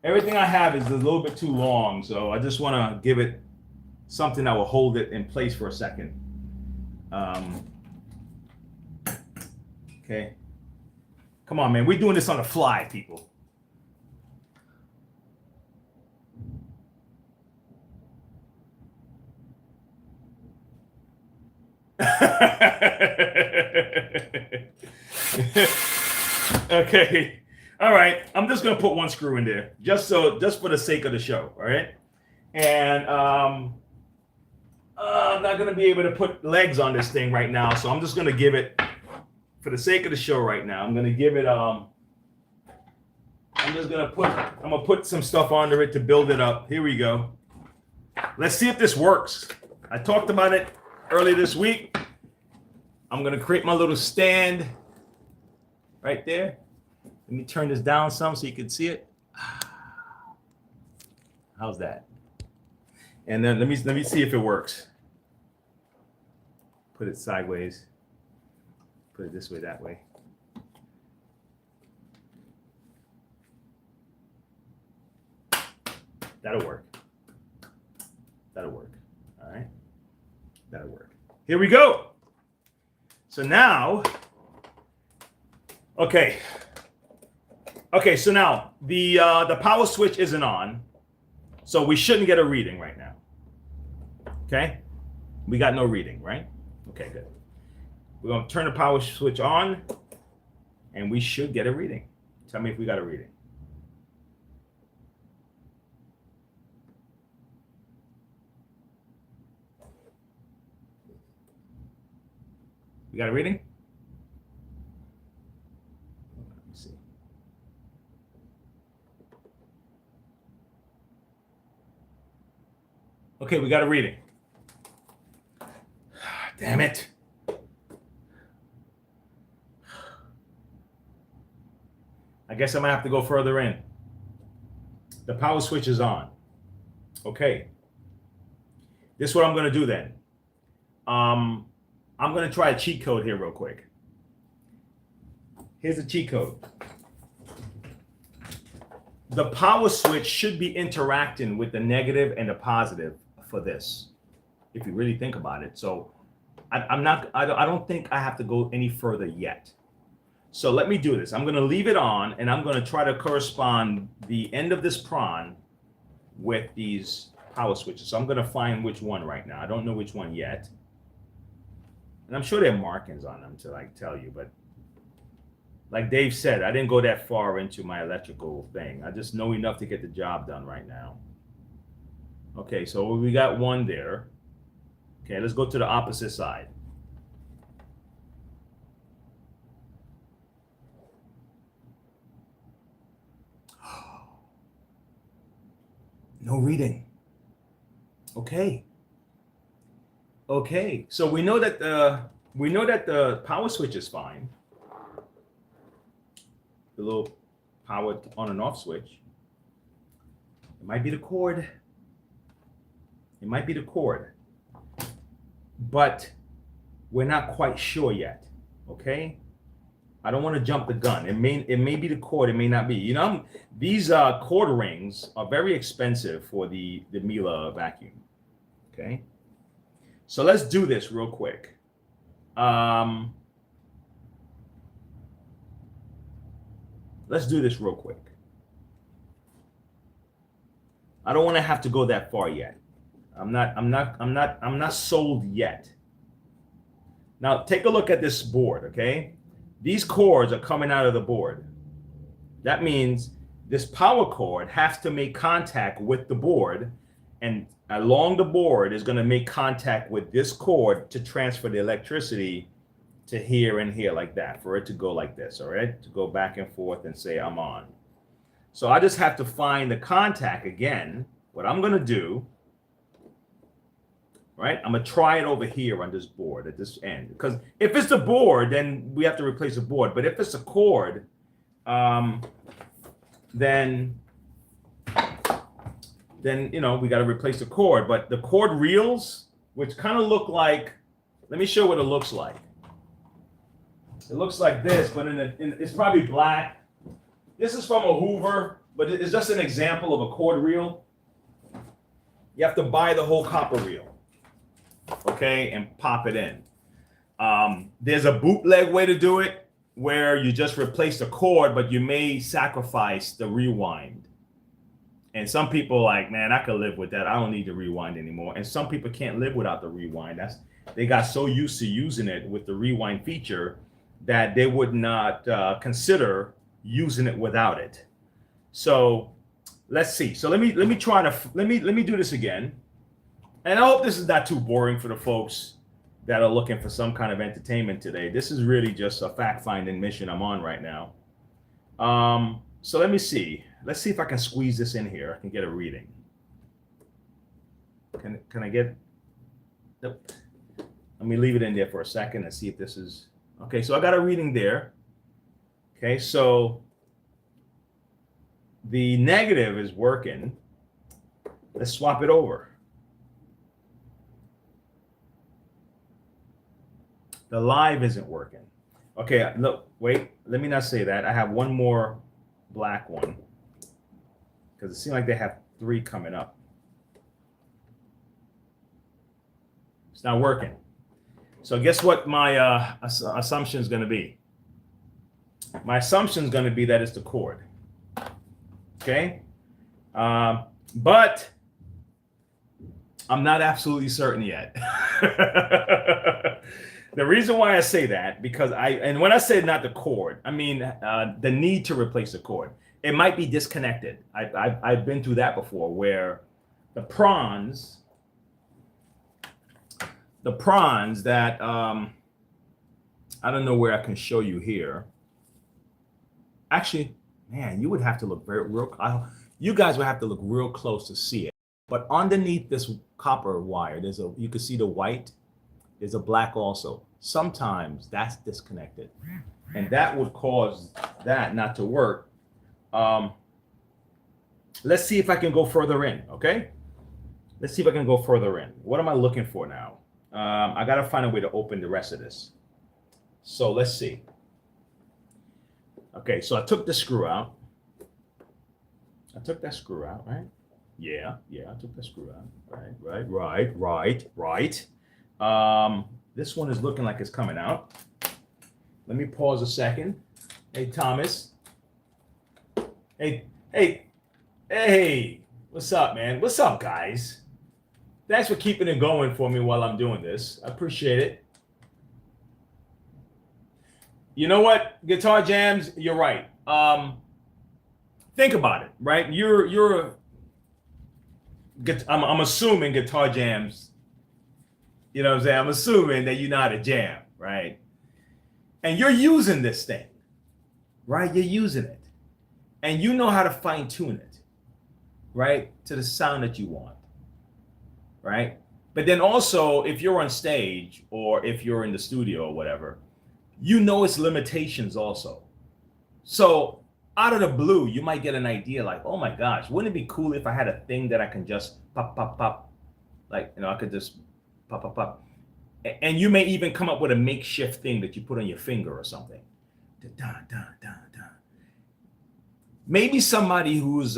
Everything I have is a little bit too long, so I just want to give it something that will hold it in place for a second. Okay. Come on, man. We're doing this on the fly, people. Okay. All right. I'm just gonna put one screw in there, just for the sake of the show. All right. And I'm not gonna be able to put legs on this thing right now, so I'm just gonna give it, for the sake of the show right now, I'm gonna give it I'm gonna put some stuff under it to build it up. Here we go. Let's see if this works. I talked about it earlier this week. I'm gonna create my little stand right there. Let me turn this down some so you can see it. How's that? And then let me see if it works. Put it sideways. Put it this way, that way. That'll work. That'll work. All right. That'll work. Here we go. So now, okay. Okay, so now the power switch isn't on, so we shouldn't get a reading right now. Okay, we got no reading, right? Okay, good. We're gonna turn the power switch on, and we should get a reading. Tell me if we got a reading. We got a reading? Let me see. Okay, we got a reading. Damn it. I guess I'm gonna have to go further in. The power switch is on. Okay. This is what I'm gonna do then. I'm gonna try a cheat code here real quick. Here's the cheat code. The power switch should be interacting with the negative and the positive for this, if you really think about it. So I don't think I have to go any further yet. So let me do this. I'm gonna leave it on, and I'm gonna try to correspond the end of this prawn with these power switches. So I'm gonna find which one right now. I don't know which one yet. And I'm sure there are markings on them to like tell you, but like Dave said, I didn't go that far into my electrical thing. I just know enough to get the job done right now. Okay, so we got one there. Okay, let's go to the opposite side. No reading. Okay. Okay. So we know that the power switch is fine. The little power on and off switch. It might be the cord. It might be the cord. But we're not quite sure yet. Okay? I don't want to jump the gun. It may be the cord, it may not be. You know, these cord rings are very expensive for the Miele vacuum. Okay? So let's do this real quick. Let's do this real quick. I don't want to have to go that far yet. I'm not sold yet. Now take a look at this board, okay? These cords are coming out of the board. That means this power cord has to make contact with the board, and along the board is going to make contact with this cord to transfer the electricity to here and here like that, for it to go like this, all right? To go back and forth and say I'm on. So I just have to find the contact again. What I'm going to do, right? I'm going to try it over here on this board at this end. Because if it's the board, then we have to replace the board. But if it's a cord, then you know, we got to replace the cord. But the cord reels, which kind of look like, let me show what it looks like. It looks like this, but it's probably black. This is from a Hoover, but it's just an example of a cord reel. You have to buy the whole copper reel, okay, and pop it in. There's a bootleg way to do it where you just replace the cord, but you may sacrifice the rewind. And some people are like, man, I could live with that. I don't need to rewind anymore. And some people can't live without the rewind. They got so used to using it with the rewind feature that they would not consider using it without it. So let's see. So let me do this again. And I hope this is not too boring for the folks that are looking for some kind of entertainment today. This is really just a fact-finding mission I'm on right now. So let me see. Let's see if I can squeeze this in here. I can get a reading. Can I get? Nope. Let me leave it in there for a second and see if this is okay. So I got a reading there. Okay, so the negative is working. Let's swap it over. The live isn't working. Okay, look, wait, let me not say that. I have one more black one because it seems like they have 3 coming up. It's not working. So guess what my assumption is going to be? My assumption is going to be that it's the cord. Okay? But I'm not absolutely certain yet. The reason why I say that, because and when I say not the cord, I mean the need to replace the cord. It might be disconnected. I've been through that before, where the prongs that I don't know where I can show you here. Actually, man, you would have to look you guys would have to look real close to see it. But underneath this copper wire, you can see the white. There's a black also. Sometimes that's disconnected, and that would cause that not to work. Let's see if I can go further in. Okay, let's see if I can go further in. What am I looking for now? I gotta find a way to open the rest of this. So let's see. Okay, so I took the screw out. I took that screw out, right? Yeah, I took that screw out. Right. This one is looking like it's coming out. Let me pause a second. Hey, Thomas. Hey, what's up, man? What's up, guys? Thanks for keeping it going for me while I'm doing this. I appreciate it. You know what? Guitar Jams, you're right. Think about it, right? I'm assuming Guitar Jams, you know what I'm saying? I'm assuming that you know how to jam, right? And you're using this thing, right? You're using it. And you know how to fine tune it, right? To the sound that you want, right? But then also, if you're on stage or if you're in the studio or whatever, you know its limitations also. So out of the blue, you might get an idea like, oh my gosh, wouldn't it be cool if I had a thing that I can just pop, pop, pop, like, I could just pop, pop, pop. And you may even come up with a makeshift thing that you put on your finger or something. Da, da, da, da, da. Maybe somebody who's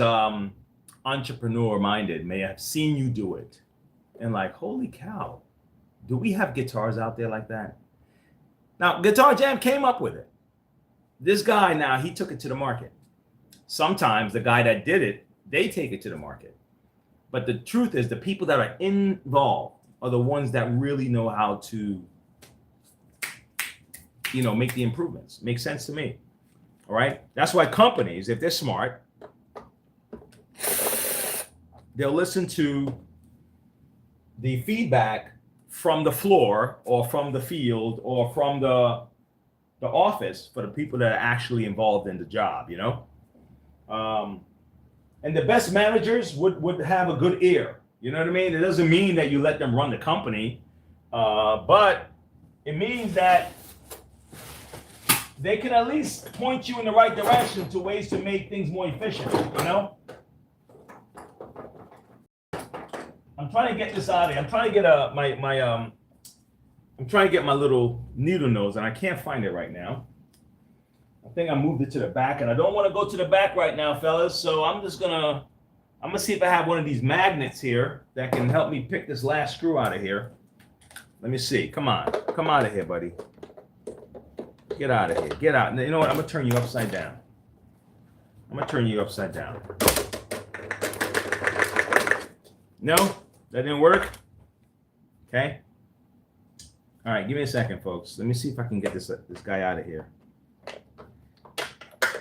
entrepreneur minded may have seen you do it and like, holy cow, do we have guitars out there like that? Now, Guitar Jam came up with it. This guy now, he took it to the market. Sometimes the guy that did it, they take it to the market. But the truth is the people that are involved are the ones that really know how to, make the improvements. Makes sense to me. All right. That's why companies, if they're smart, they'll listen to the feedback from the floor or from the field or from the office for the people that are actually involved in the job, and the best managers would have a good ear. You know what I mean? It doesn't mean that you let them run the company, but it means that they can at least point you in the right direction to ways to make things more efficient, I'm trying to get this out of here. I'm trying to get I'm trying to get my little needle nose, and I can't find it right now. I think I moved it to the back, and I don't want to go to the back right now, fellas. So I'm gonna see if I have one of these magnets here that can help me pick this last screw out of here. Let me see. Come on, come out of here, buddy. Get out of here. Get out. You know what? I'm gonna turn you upside down. No, that didn't work. Okay. All right, give me a second, folks. Let me see if I can get this guy out of here.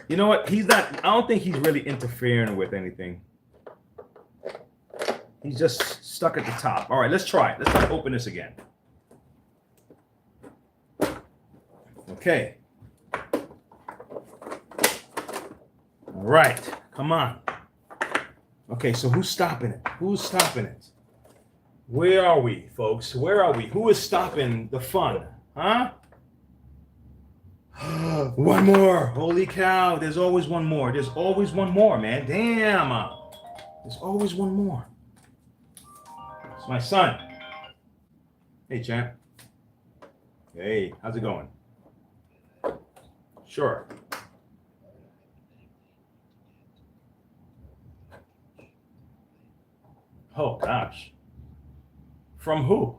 You know what? I don't think he's really interfering with anything. He's just stuck at the top. All right, let's try it. Let's try to open this again. Okay. All right, come on. Okay, so who's stopping it? Where are we, folks? Where are we? Who is stopping the fun? Huh? One more. Holy cow. There's always one more. There's always one more, man. Damn. There's always one more. It's my son. Hey, champ. Hey, how's it going? Sure. Oh, gosh. From who?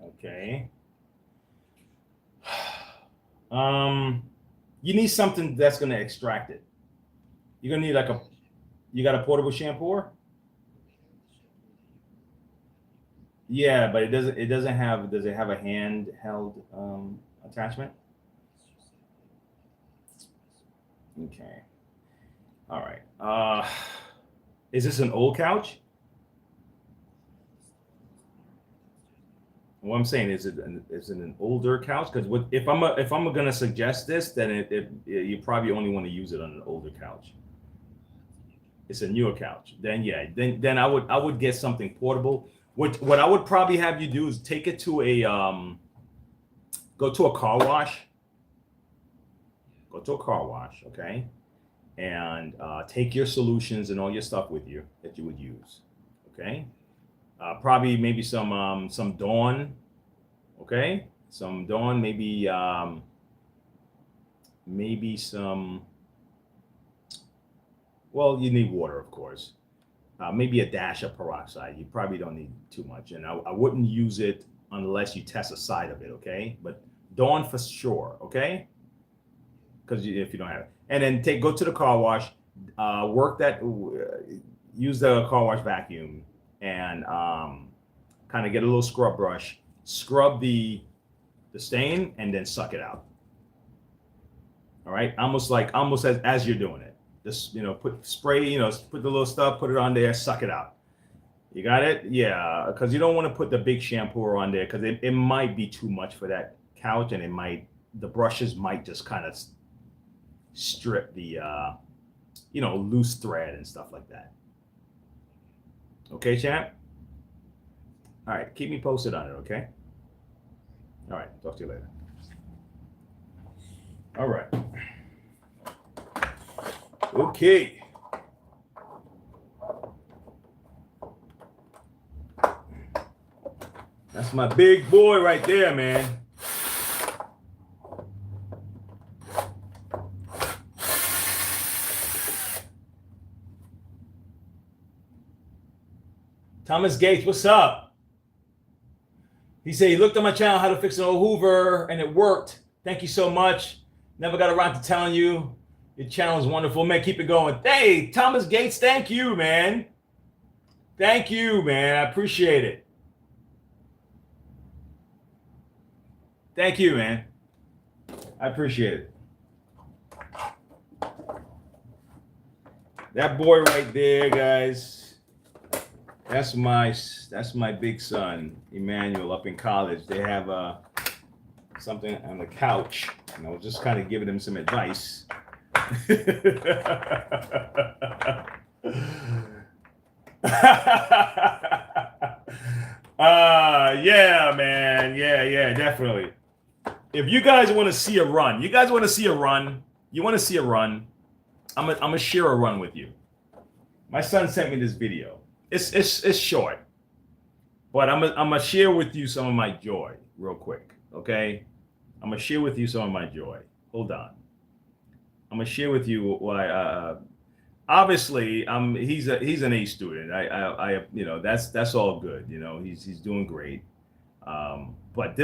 Okay. You need something that's going to extract it. You're going to need you got a portable shampooer? Yeah, but does it have a handheld attachment? Okay. All right. Is this an old couch? What I'm saying is it an older couch? Because if I'm gonna suggest this, then you probably only want to use it on an older couch. It's a newer couch. Then yeah, then I would get something portable. What I would probably have you do is take it to go to a car wash. Go to a car wash, okay, and take your solutions and all your stuff with you that you would use, okay. Probably maybe some Dawn, okay, some Dawn, maybe some. Well, you need water, of course. Maybe a dash of peroxide. You probably don't need too much, and I wouldn't use it unless you test a side of it, okay? But Dawn for sure, okay? Because if you don't have it, and then go to the car wash, use the car wash vacuum, and kind of get a little scrub brush, scrub the stain, and then suck it out. All right, almost as you're doing it. Just put the little stuff, put it on there, suck it out. You got it? Yeah, because you don't want to put the big shampooer on there because it might be too much for that couch, and the brushes might just kind of strip the loose thread and stuff like that. Okay, champ? All right, keep me posted on it, okay? All right, talk to you later. All right. Okay. That's my big boy right there, man. Thomas Gates, what's up? He said he looked on my channel how to fix an old Hoover and it worked. Thank you so much. Never got around to telling you. Your channel is wonderful, man. Keep it going. Hey, Thomas Gates, thank you, man. Thank you, man. I appreciate it. Thank you, man. I appreciate it. That boy right there, guys. That's my big son, Emmanuel, up in college. They have something on the couch, and I was just kind of giving him some advice. Yeah, man. Yeah, definitely. If you guys want to see a run, I'm gonna share a run with you. My son sent me this video. It's short, but I'm gonna share with you some of my joy real quick. Okay, I'm gonna share with you some of my joy. Hold on. I'm gonna share with you why. Obviously, he's an A student. I that's all good. He's doing great. But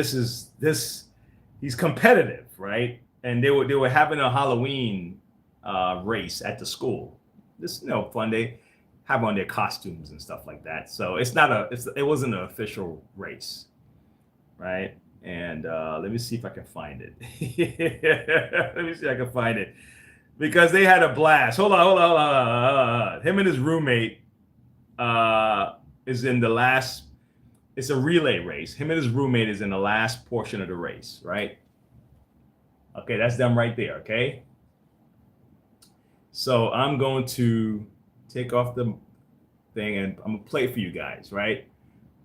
he's competitive, right? And they were having a Halloween race at the school. This fun. They have on their costumes and stuff like that. So it wasn't an official race, right? And let me see if I can find it. Let me see if I can find it. Because they had a blast. Hold on. Him and his roommate is in the last. It's a relay race. Him and his roommate is in the last portion of the race, right? Okay, that's them right there, okay? So I'm going to take off the thing and I'm going to play it for you guys, right?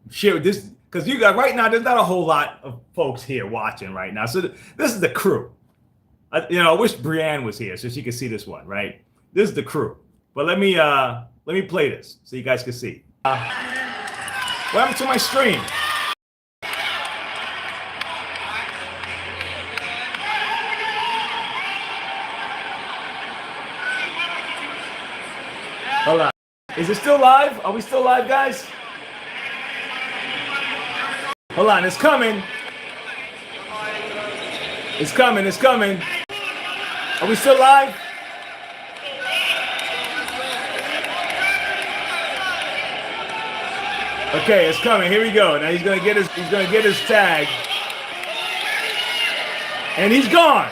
Share this, because you guys, right now, there's not a whole lot of folks here watching right now. So this is the crew. I wish Brianne was here so she could see this one, right? This is the crew. But let me play this so you guys can see. What happened to my stream? Hold on. Is it still live? Are we still live, guys? Hold on, it's coming. It's coming. Are we still live? Okay, it's coming. Here we go. Now he's gonna get his tag. And he's gone.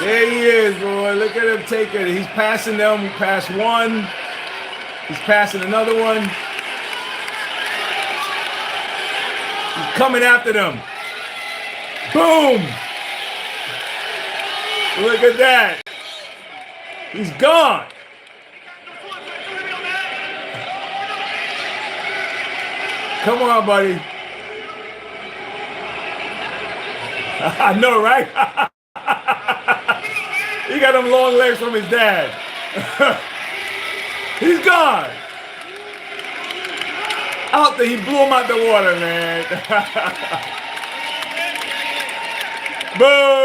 There he is, boy. Look at him take it. He's passing them. He passed one. He's passing another one. He's coming after them. Boom! Look at that. He's gone. Come on, buddy. I know, right? He got them long legs from his dad. He's gone. Out there, he blew him out the water, man. Boo!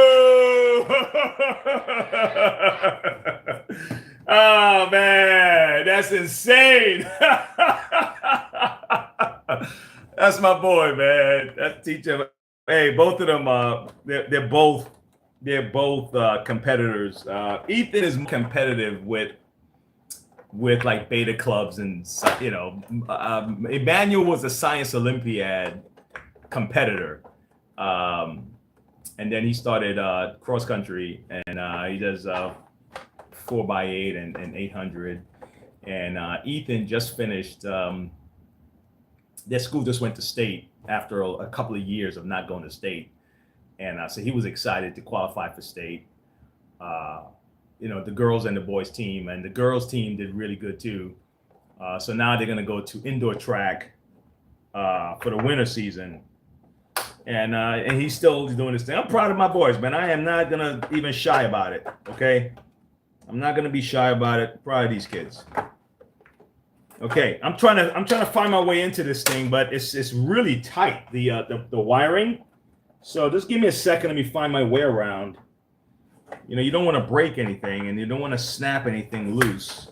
Oh, man, that's insane. That's my boy, man. That teacher. Hey, both of them, they're both competitors. Ethan is competitive with like beta clubs and Emmanuel was a science Olympiad competitor, and then he started cross country and he does 4x8 and 800. And Ethan just finished. Their school just went to state after a couple of years of not going to state. And so he was excited to qualify for state. You know, the girls and the boys team, and the girls team did really good too. So now they're going to go to indoor track for the winter season. And he's still doing this thing. I'm proud of my boys, man. I am not going to even shy about it, okay? I'm not going to be shy about it. Proud of these kids. Okay, I'm trying to find my way into this thing, but it's really tight, the wiring. So just give me a second. Let me find my way around. You know, you don't want to break anything, and you don't want to snap anything loose.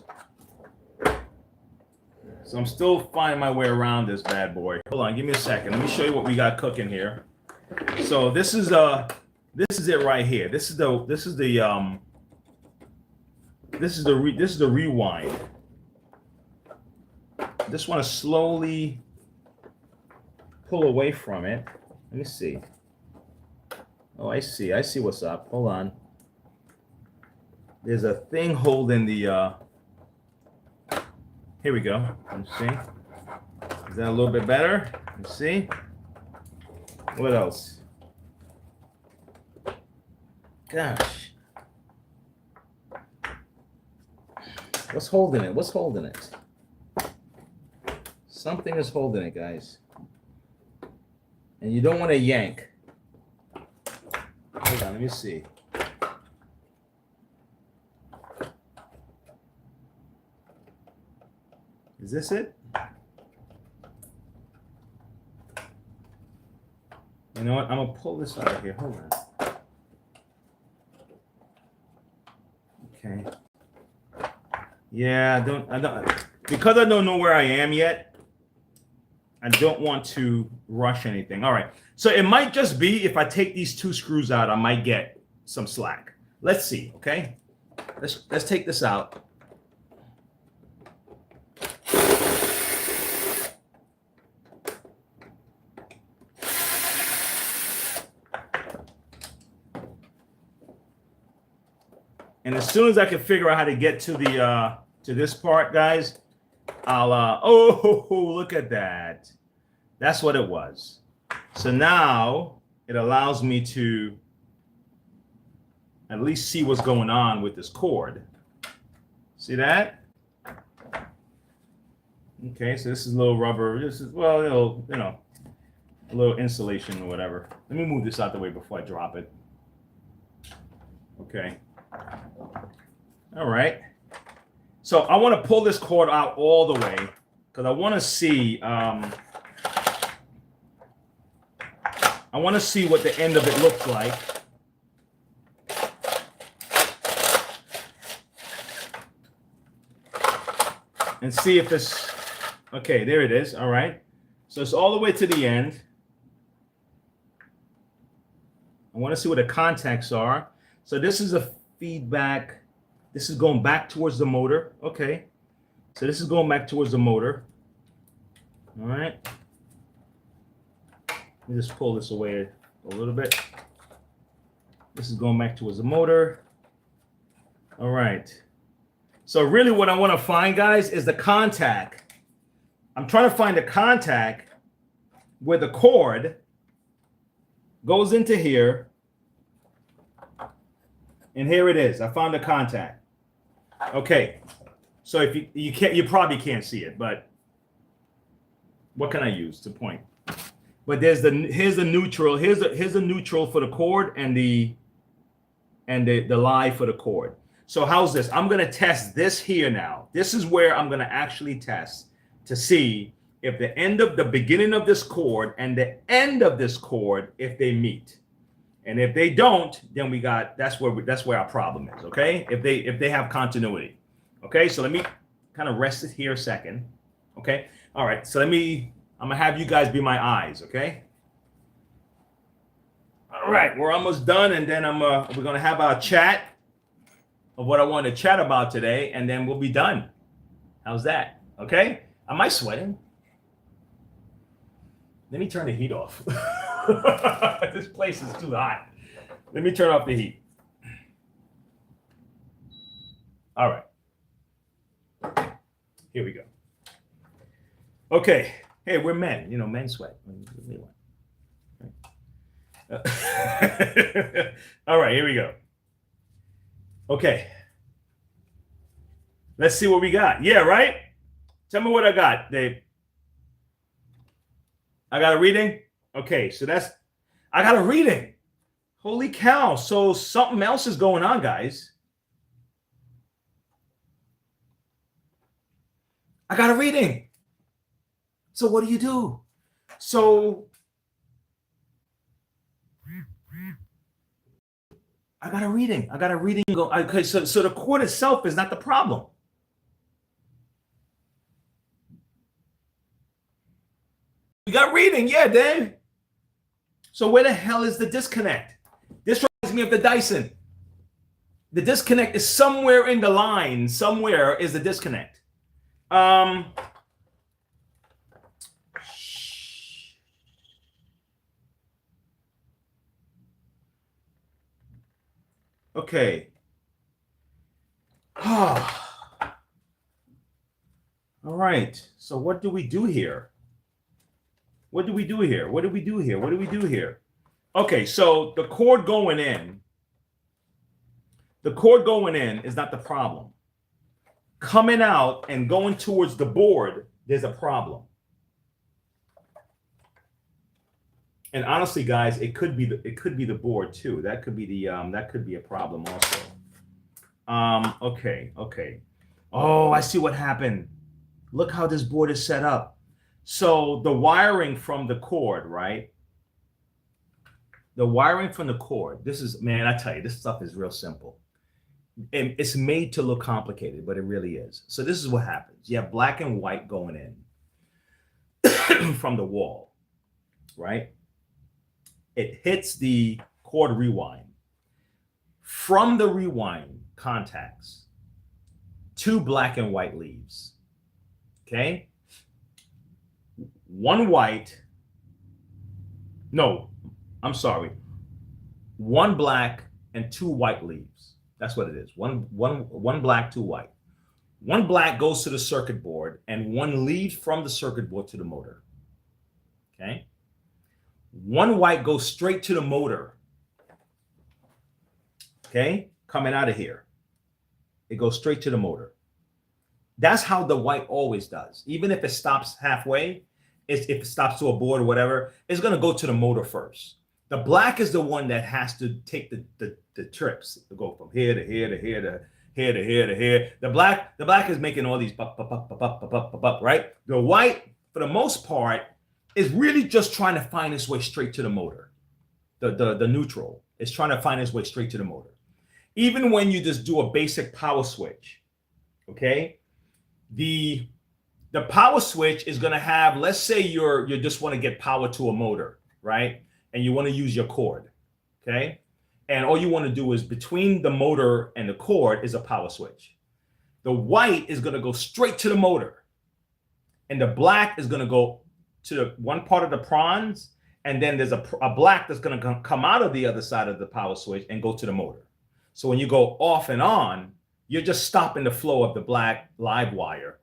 So I'm still finding my way around this bad boy. Hold on, give me a second. Let me show you what we got cooking here. So this is it right here. This is the rewind. Just want to slowly pull away from it. Let me see. Oh, I see what's up. Hold on. There's a thing holding the here we go. Let's see. Is that a little bit better? Let's see. What else? Gosh. What's holding it? What's holding it? Something is holding it, guys. And you don't want to yank. Hold on, let me see. Is this it? You know what? I'm gonna pull this out of here. Hold on. Okay. Yeah, I don't because I don't know where I am yet. I don't want to rush anything. All right. So it might just be if I take these two screws out, I might get some slack. Let's see. Okay. Let's take this out. And as soon as I can figure out how to get to the to this part, guys, I'll oh, look at that. That's what it was. So now it allows me to at least see what's going on with this cord. See that? Okay, so this is a little rubber. This is, well, it'll, you know, a little insulation or whatever. Let me move this out the way before I drop it. Okay. All right. So I want to pull this cord out all the way because I want to see what the end of it looks like. And see if it's okay. There it is. All right. So it's all the way to the end. I want to see what the contacts are. So this is a feedback. This is going back towards the motor. Okay. So this is going back towards the motor. All right. Let me just pull this away a little bit. This is going back towards the motor. All right. So really what I want to find, guys, is the contact. I'm trying to find the contact where the cord goes into here. And here it is. I found the contact. Okay. So if you probably can't see it, but what can I use to point? But here's the neutral. Here's the neutral for the cord and the live for the cord. So how's this? I'm going to test this here now. This is where I'm going to actually test to see if the beginning of this cord and the end of this cord, if they meet. And if they don't, then that's where our problem is, okay? If they have continuity. Okay? So let me kind of rest it here a second. Okay? All right. So I'm going to have you guys be my eyes, okay? All right, we're almost done, and then we're going to have our chat of what I want to chat about today, and then we'll be done. How's that? Okay? Am I sweating? Let me turn the heat off. This place is too hot. Let me turn off the heat. All right. Here we go. Okay. Hey, we're men. You know, men sweat. All right, here we go. Okay. Let's see what we got. Yeah, right? Tell me what I got, Dave. I got a reading? Okay, so I got a reading. Holy cow. So something else is going on, guys. I got a reading. So what do you do? So I got a reading. I got a reading. Okay, so the cord itself is not the problem. We got reading, yeah, Dave. So where the hell is the disconnect? This reminds me of the Dyson. The disconnect is somewhere in the line. Somewhere is the disconnect. Okay. All right. So what do we do here? What do we do here? What do we do here? What do we do here? Okay, so the cord going in is not the problem. Coming out and going towards the board, there's a problem. And honestly, guys, it could be the board too. That could be a problem also. Okay. Oh, I see what happened. Look how this board is set up. So the wiring from the cord, right? The wiring from the cord. This is, man, I tell you, this stuff is real simple. And it's made to look complicated, but it really is. So this is what happens. You have black and white going in from the wall, right? It hits the cord rewind. From the rewind contacts, 2 black and white leaves. Okay? One black, and 2 white leaves. That's what it is. One black, 2 white. One black goes to the circuit board, and one leaves from the circuit board to the motor. Okay? One white goes straight to the motor. Okay? Coming out of here. It goes straight to the motor. That's how the white always does. Even if it stops halfway, if it stops to a board or whatever, it's going to go to the motor first. The black is the one that has to take the trips to go from here to here to here to here to here to here. The black is making all these right? The white, for the most part, is really just trying to find its way straight to the motor. The neutral is trying to find its way straight to the motor. Even when you just do a basic power switch, okay? The power switch is going to have, let's say you just want to get power to a motor, right? And you want to use your cord, okay? And all you want to do is between the motor and the cord is a power switch. The white is going to go straight to the motor. And the black is going to go to the one part of the prongs. And then there's a black that's going to come out of the other side of the power switch and go to the motor. So when you go off and on, you're just stopping the flow of the black live wire.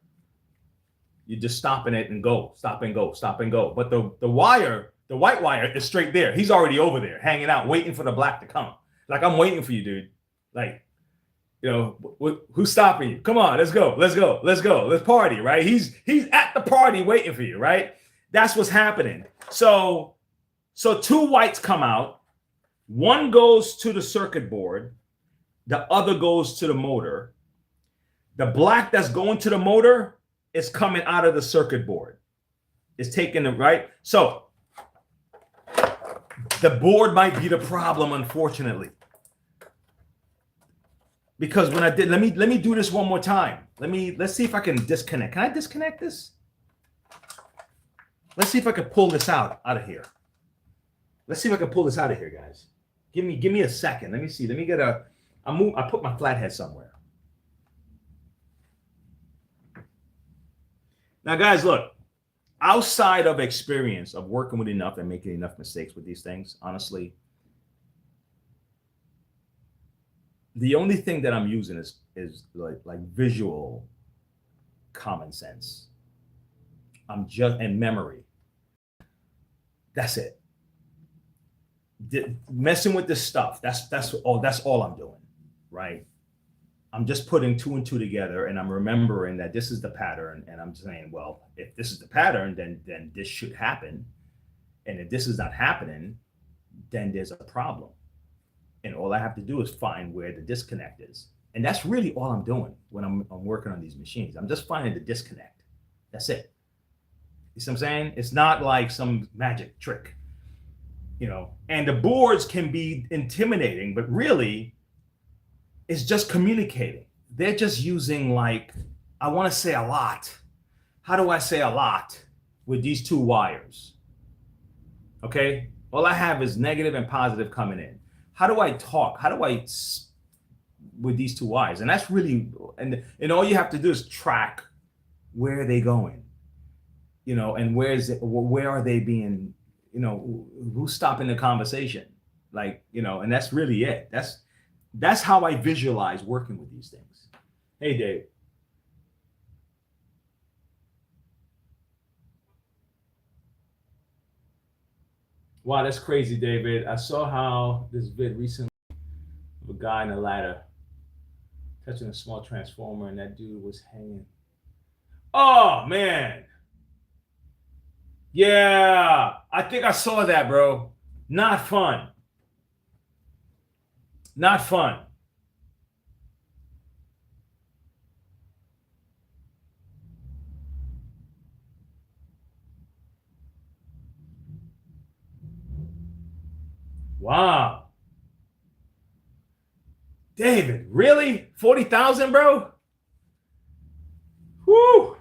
You're just stopping it and go, stop and go, stop and go. But the white wire is straight there. He's already over there, hanging out, waiting for the black to come. Like, I'm waiting for you, dude. Like, who's stopping you? Come on, let's go. Let's party, right? He's at the party waiting for you, right? That's what's happening. So 2 whites come out. One goes to the circuit board. The other goes to the motor. The black that's going to the motor is coming out of the circuit board. It's taking it, right? So the board might be the problem, unfortunately. Because when I did, let me do this one more time. Let's see if I can disconnect. Can I disconnect this? Let's see if I can pull this out of here. Let's see if I can pull this out of here, guys. Give me a second. Let me see. Let me get I put my flathead somewhere. Now, guys, look, outside of experience of working with enough and making enough mistakes with these things, honestly, the only thing that I'm using is like visual common sense. And memory. That's it. messing with this stuff. That's all I'm doing, right? I'm just putting two and two together, and I'm remembering that this is the pattern, and I'm saying, well, if this is the pattern, then this should happen, and if this is not happening, then there's a problem, and all I have to do is find where the disconnect is, and that's really all I'm doing when I'm working on these machines. I'm just finding the disconnect. That's it. You see what I'm saying? It's not like some magic trick, you know. And the boards can be intimidating, but really, it's just communicating. They're just using, like, I want to say a lot. How do I say a lot with these two wires? Okay, all I have is negative and positive coming in. How do I talk? How do I with these two wires? And that's really, and all you have to do is track where are they going, you know, and where are they being, you know, who's stopping the conversation, like, you know, and that's really it. That's how I visualize working with these things. Hey, Dave. Wow, that's crazy, David. I saw how this vid recently of a guy in a ladder touching a small transformer, and that dude was hanging. Oh, man. Yeah, I think I saw that, bro. Not fun. Not fun. Wow. David, really? 40,000, bro? Whoo.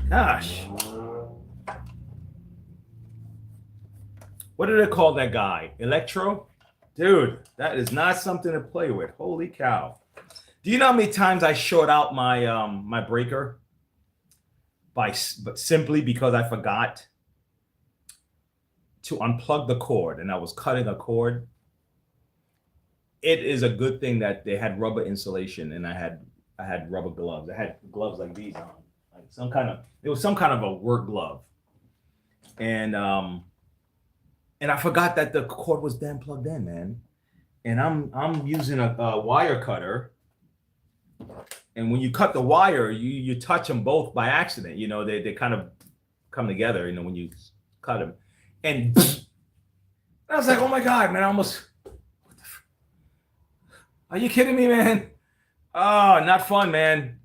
Gosh. What do they call that guy? Electro? Dude, that is not something to play with. Holy cow. Do you know how many times I short out my my breaker but simply because I forgot to unplug the cord and I was cutting a cord? It is a good thing that they had rubber insulation and I had rubber gloves. I had gloves like these on, like it was some kind of a work glove. And I forgot that the cord was then plugged in, man. And I'm using a wire cutter. And when you cut the wire, you touch them both by accident. You know, they kind of come together, you know, when you cut them. And I was like, oh my God, man, I almost, are you kidding me, man? Oh, not fun, man.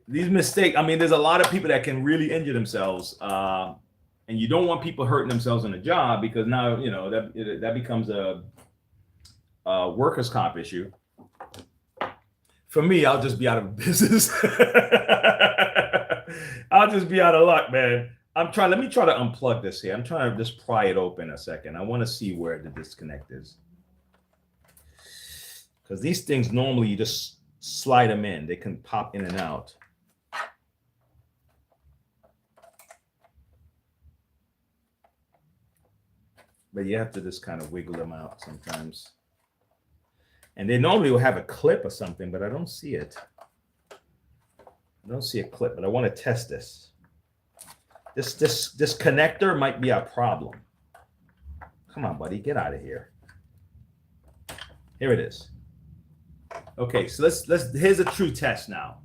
These mistakes, I mean, there's a lot of people that can really injure themselves. And you don't want people hurting themselves on the job because now, you know, that becomes a workers' comp issue. For me, I'll just be out of business. I'll just be out of luck, man. Let me try to unplug this here. I'm trying to just pry it open a second. I want to see where the disconnect is. Because these things, normally you just slide them in. They can pop in and out. But you have to just kind of wiggle them out sometimes. And they normally will have a clip or something, but I don't see it. I don't see a clip, but I want to test this. This connector might be a problem. Come on, buddy, get out of here. Here it is. Okay, so here's a true test now.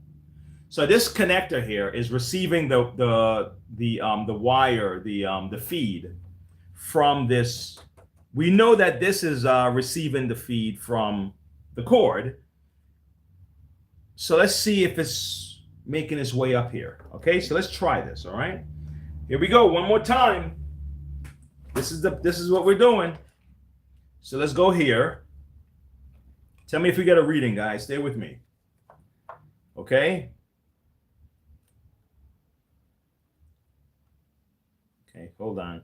So this connector here is receiving the wire, the feed from this. We know that this is receiving the feed from the cord. So let's see if it's making its way up here. Okay, so let's try this. All right, here we go. One more time. This is what we're doing. So let's go here. Tell me if we get a reading, guys. Stay with me. Okay. Okay, hold on.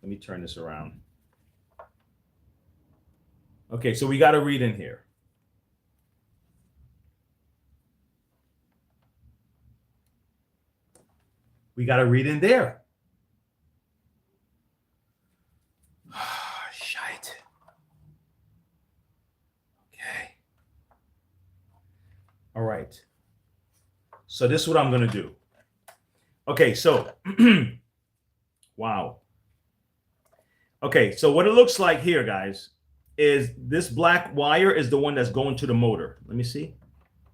Let me turn this around. Okay, so we got a read in here. We got a read in there. Shite. Okay. All right. So this is what I'm going to do. Okay, so wow. Okay, so what it looks like here, guys, is this black wire is the one that's going to the motor. Let me see.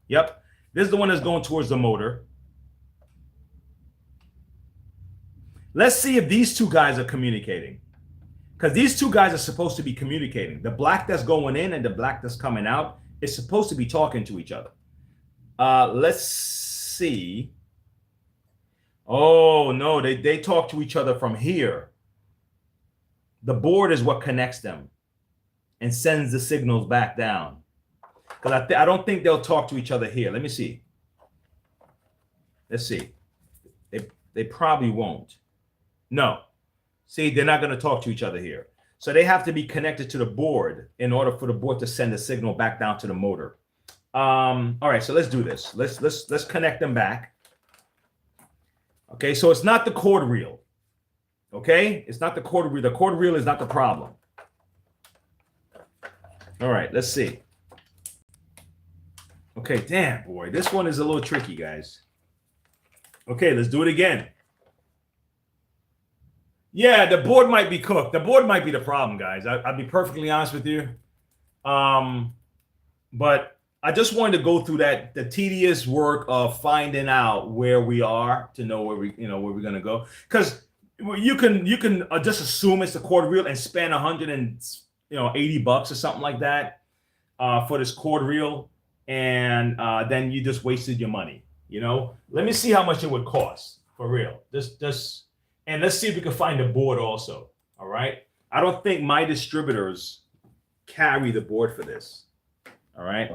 Yep, this is the one that's going towards the motor. Let's see if these two guys are communicating, because these two guys are supposed to be communicating. The black that's going in and the black that's coming out is supposed to be talking to each other. Let's see. Oh, no, they talk to each other from here. The board is what connects them and sends the signals back down. Because I don't think they'll talk to each other here. Let me see. Let's see. They probably won't. No. See, they're not going to talk to each other here. So they have to be connected to the board in order for the board to send the signal back down to the motor. All right, so let's do this. Let's connect them back. Okay, so it's not the cord reel. Okay, it's not the cord reel. The cord reel is not the problem. All right, let's see. Okay, damn, boy, this one is a little tricky, guys. Okay, let's do it again. Yeah, the board might be cooked. The board might be the problem, guys. I'll be perfectly honest with you. But I just wanted to go through the tedious work of finding out where we are to know where we're gonna go. Because you can just assume it's the cord reel and spend $180 or something like that for this cord reel, and then you just wasted your money. Let me see how much it would cost for real. And let's see if we can find a board also. All right. I don't think my distributors carry the board for this. All right.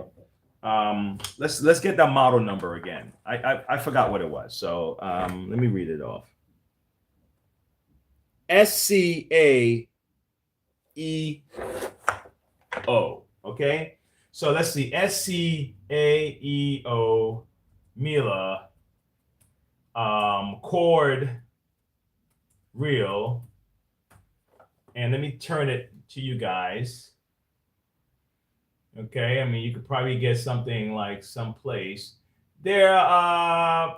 Let's get that model number again. I forgot what it was. So let me read it off. SCAEO. Okay. So let's see. SCAEO Miele cord reel, and let me turn it to you guys. Okay, I mean, you could probably get something like someplace there.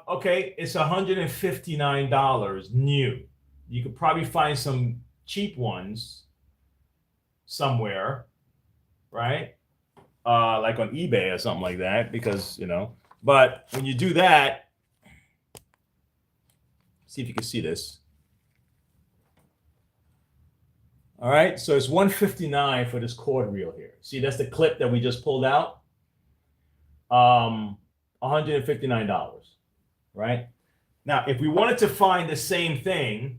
Okay, it's $159 new. You could probably find some cheap ones somewhere, right? Like on eBay or something like that, because but when you do that, see if you can see this. All right, so it's $159 for this cord reel here. See, that's the clip that we just pulled out. $159, right? Now, if we wanted to find the same thing,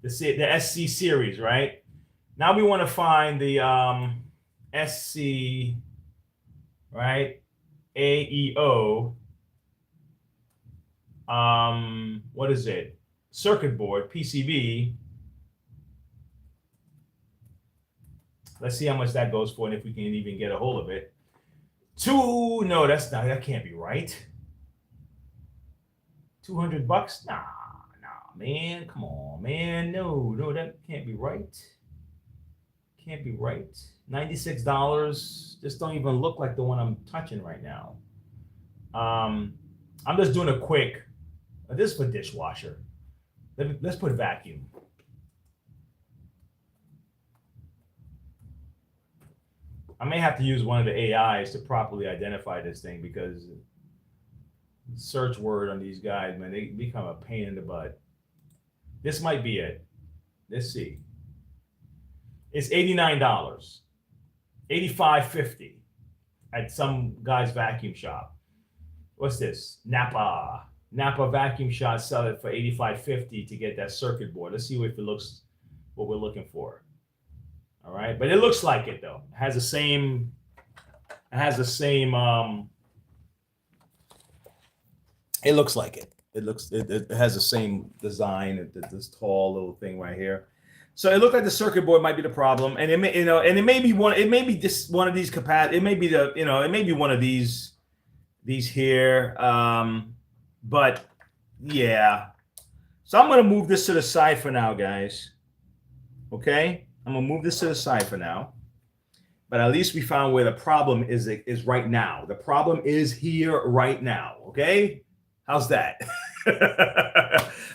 the SC series, right? Now we want to find the SC, right? AEO. What is it? Circuit board, PCB. Let's see how much that goes for, and if we can even get a hold of it. No, that can't be right. $200? Nah, man. Come on, man. No, that can't be right. Can't be right. $96. This don't even look like the one I'm touching right now. I'm just doing a quick. This is for dishwasher. Let's put vacuum. I may have to use one of the AIs to properly identify this thing, because search word on these guys, man, they become a pain in the butt. This might be it. Let's see. It's $89, $85.50 at some guy's vacuum shop. What's this? Napa vacuum shop, sell it for $85.50 to get that circuit board. Let's see if it looks what we're looking for. All right, but it looks like it though. It has the same. It looks like it. It has the same design. This tall little thing right here. So it looked like the circuit board might be the problem, and it may, and it may be one. It may be just one of these it may be it may be one of these here. But yeah. So I'm gonna move this to the side for now, guys. Okay. I'm gonna move this to the side for now, but at least we found where the problem is right now. The problem is here right now. Okay, how's that?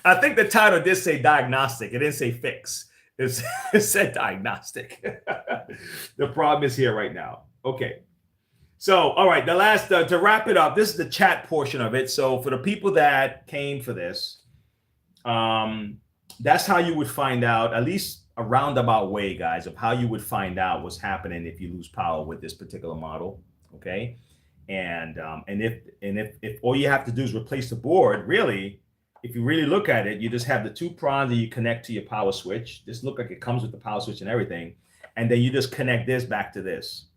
I think the title did say diagnostic. It didn't say fix. It's, it said diagnostic. The problem is here right now. Okay. So, all right, the last, to wrap it up, this is the chat portion of it. So for the people that came for this, that's how you would find out, at least a roundabout way, guys, of how you would find out what's happening if you lose power with this particular model. Okay. And if all you have to do is replace the board, really, if you really look at it, you just have the two prongs that you connect to your power switch. This look like it comes with the power switch and everything. And then you just connect this back to this.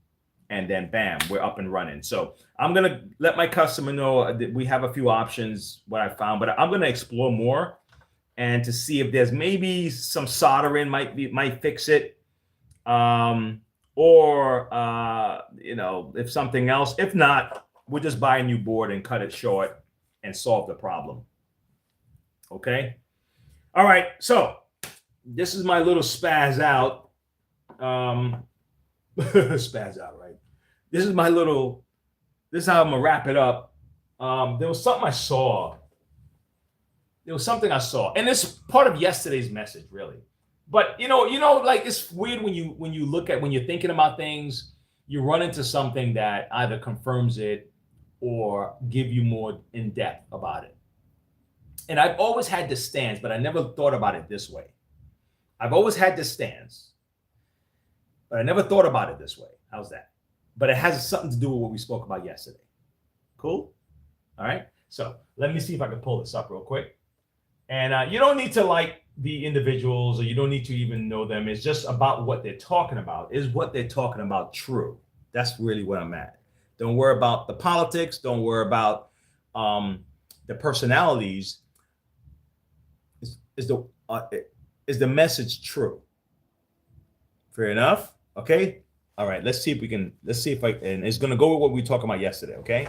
And then bam, we're up and running. So I'm going to let my customer know that we have a few options, what I found, but I'm going to explore more and to see if there's maybe some soldering might fix it. Or if something else. If not, we'll just buy a new board and cut it short and solve the problem. Okay. All right. So this is my little spaz out. Spaz out, right? This is my little. This is how I'm gonna wrap it up. There was something I saw. There was something I saw, and it's part of yesterday's message, really. But like it's weird when you look at, when you're thinking about things, you run into something that either confirms it or give you more in depth about it. And I've always had this stance, but I never thought about it this way. I've always had this stance, but I never thought about it this way. How's that? But it has something to do with what we spoke about yesterday. Cool? All right. So let me see if I can pull this up real quick. And you don't need to like the individuals, or you don't need to even know them. It's just about what they're talking about. Is what they're talking about true? That's really what I'm at. Don't worry about the politics. Don't worry about the personalities. Is the message true? Fair enough. Okay. All right. Let's see if I and it's gonna go with what we talked about yesterday. Okay.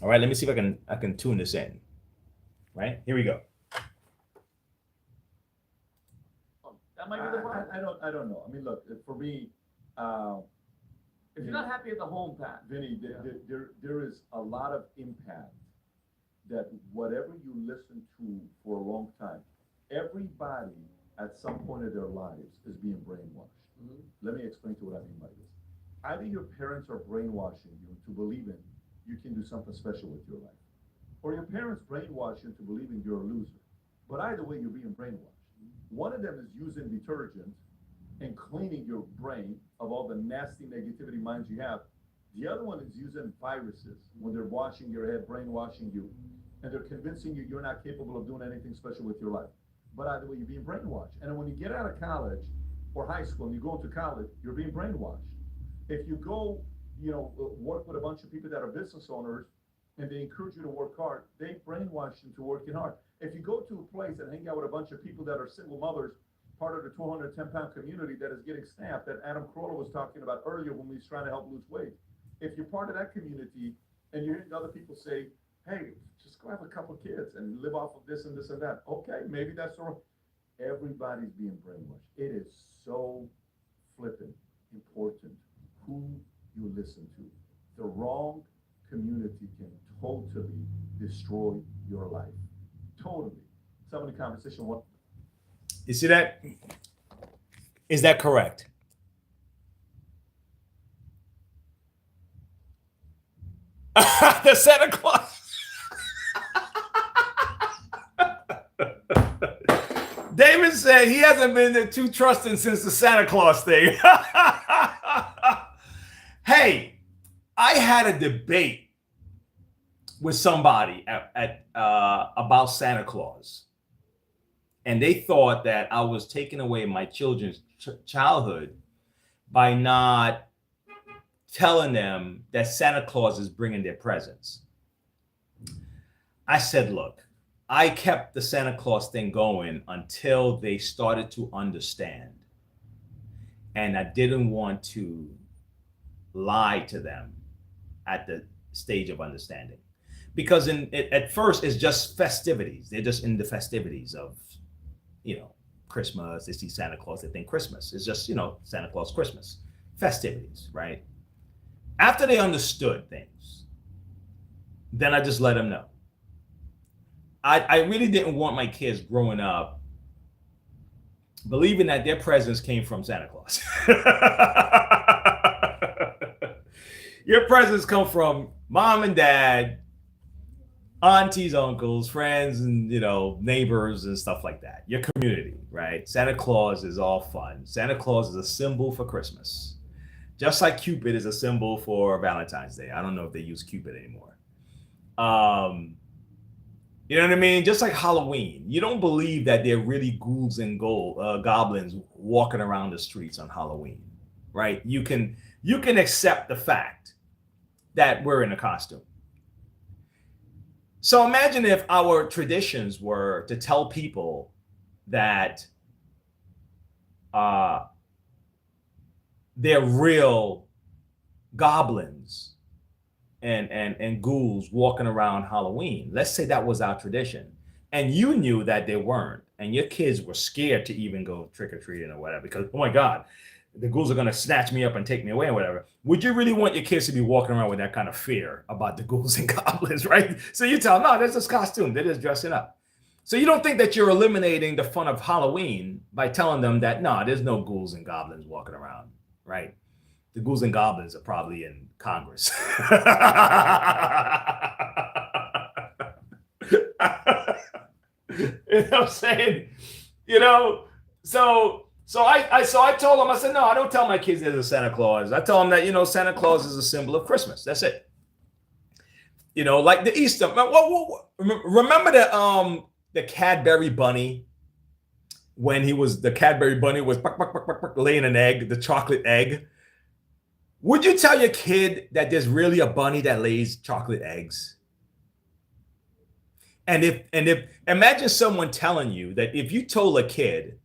All right. Let me see if I can tune this in. Right. Here we go. That might be the problem. I don't know. I mean, look, for me, If you're not happy at the home, Pat. Vinny, there is a lot of impact that whatever you listen to for a long time, everybody at some point of their lives is being brainwashed. Mm-hmm. Let me explain to you what I mean by this. Either your parents are brainwashing you to believing you can do something special with your life, or your parents brainwash you into believing you're a loser. But either way, you're being brainwashed. One of them is using detergent and cleaning your brain of all the nasty negativity minds you have. The other one is using viruses when they're washing your head, brainwashing you, and they're convincing you you're not capable of doing anything special with your life. But either way, you're being brainwashed. And then when you get out of college or high school and you go into college, you're being brainwashed. If you go, work with a bunch of people that are business owners and they encourage you to work hard, they brainwash you into working hard. If you go to a place and hang out with a bunch of people that are single mothers, part of the 210-pound community that is getting staffed that Adam Carolla was talking about earlier when we was trying to help lose weight. If you're part of that community and you're hearing other people say, hey, just go have a couple kids and live off of this and this and that. Okay, maybe that's the wrong. Everybody's being brainwashed. It is so flipping important who you listen to. The wrong community can totally destroy your life. Totally. Some of the conversation. You see that? Is that correct? The Santa Claus. David said he hasn't been too trusting since the Santa Claus thing. Hey, I had a debate with somebody about Santa Claus, and they thought that I was taking away my children's childhood by not telling them that Santa Claus is bringing their presents. I said, look, I kept the Santa Claus thing going until they started to understand. And I didn't want to lie to them at the stage of understanding. Because at first, it's just festivities. They're just in the festivities of, Christmas. They see Santa Claus, they think Christmas. It's just, Santa Claus, Christmas. Festivities, right? After they understood things, then I just let them know. I really didn't want my kids growing up believing that their presents came from Santa Claus. Your presents come from mom and dad, aunties, uncles, friends, and neighbors and stuff like that. Your community, right? Santa Claus is all fun. Santa Claus is a symbol for Christmas, just like Cupid is a symbol for Valentine's Day. I don't know if they use Cupid anymore. You know what I mean? Just like Halloween, you don't believe that there are really ghouls and goblins walking around the streets on Halloween, right? You can accept the fact that we're in a costume. So imagine if our traditions were to tell people that they're real goblins and ghouls walking around Halloween. Let's say that was our tradition, and you knew that they weren't, and your kids were scared to even go trick-or-treating or whatever, because, oh my God, the ghouls are going to snatch me up and take me away or whatever. Would you really want your kids to be walking around with that kind of fear about the ghouls and goblins, right? So you tell them, no, that's just costume. They're just dressing up. So you don't think that you're eliminating the fun of Halloween by telling them that, no, there's no ghouls and goblins walking around, right? The ghouls and goblins are probably in Congress. You know what I'm saying? So I told them, I said, no, I don't tell my kids there's a Santa Claus. I tell them that, Santa Claus is a symbol of Christmas. That's it. Like the Easter. Remember the Cadbury bunny when the Cadbury bunny was laying an egg, the chocolate egg. Would you tell your kid that there's really a bunny that lays chocolate eggs? And if imagine someone telling you that if you told a kid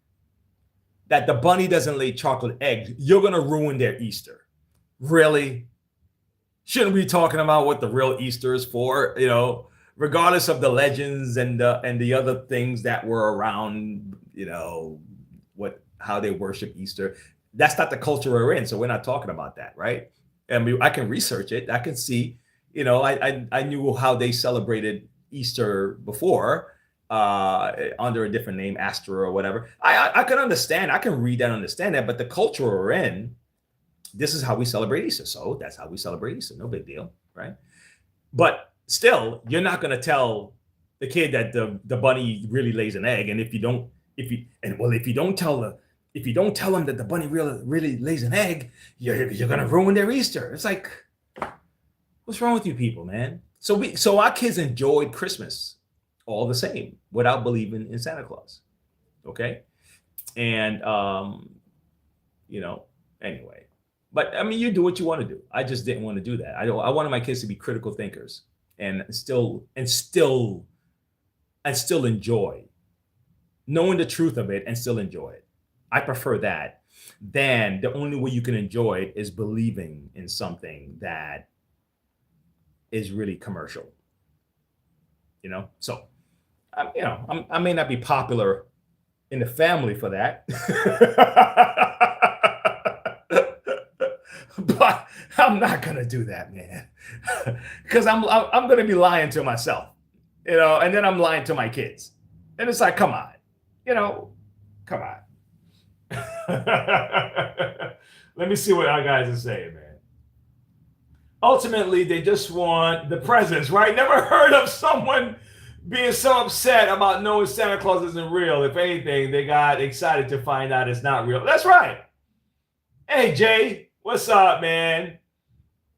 that the bunny doesn't lay chocolate eggs, you're going to ruin their Easter. Really? Shouldn't we be talking about what the real Easter is for, regardless of the legends and the other things that were around, how they worship Easter. That's not the culture we're in, so we're not talking about that, right? I mean, I can research it. I can see, I knew how they celebrated Easter before, under a different name, Astra or whatever. I can understand. I can read that and understand that. But the culture we're in, this is how we celebrate Easter. So that's how we celebrate Easter. No big deal, right? But still, you're not going to tell the kid that the bunny really lays an egg. And if you don't tell them that the bunny really lays an egg, you're going to ruin their Easter. It's like, what's wrong with you people, man? So our kids enjoyed Christmas all the same without believing in Santa Claus. Okay. And, anyway, but I mean, you do what you want to do. I just didn't want to do that. I wanted my kids to be critical thinkers and still enjoy knowing the truth of it and still enjoy it. I prefer that than the only way you can enjoy it is believing in something that is really commercial, so I may not be popular in the family for that, but I'm not gonna do that, man, because I'm gonna be lying to myself, and then I'm lying to my kids, and it's like, come on, come on. Let me see what our guys are saying, man. Ultimately, they just want the presents, right? Never heard of someone being so upset about knowing Santa Claus isn't real. If anything, they got excited to find out it's not real. That's right. Hey, Jay, what's up, man?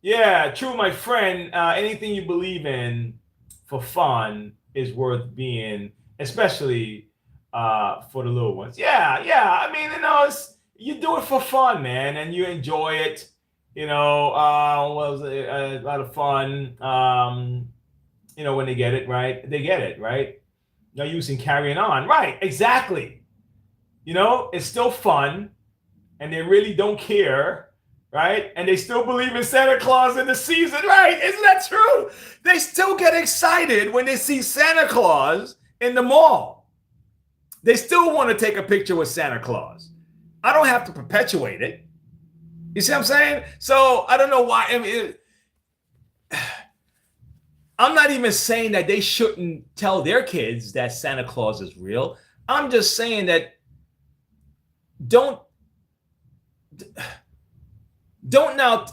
Yeah, true, my friend. Anything you believe in for fun is worth being, especially for the little ones. Yeah. I mean, you do it for fun, man, and you enjoy it. It was a lot of fun. When they get it, right? They get it, right? No use in carrying on. Right, exactly. It's still fun, and they really don't care, right? And they still believe in Santa Claus in the season, right? Isn't that true? They still get excited when they see Santa Claus in the mall. They still want to take a picture with Santa Claus. I don't have to perpetuate it. You see what I'm saying? So I don't know why. I mean, I'm not even saying that they shouldn't tell their kids that Santa Claus is real. I'm just saying that don't now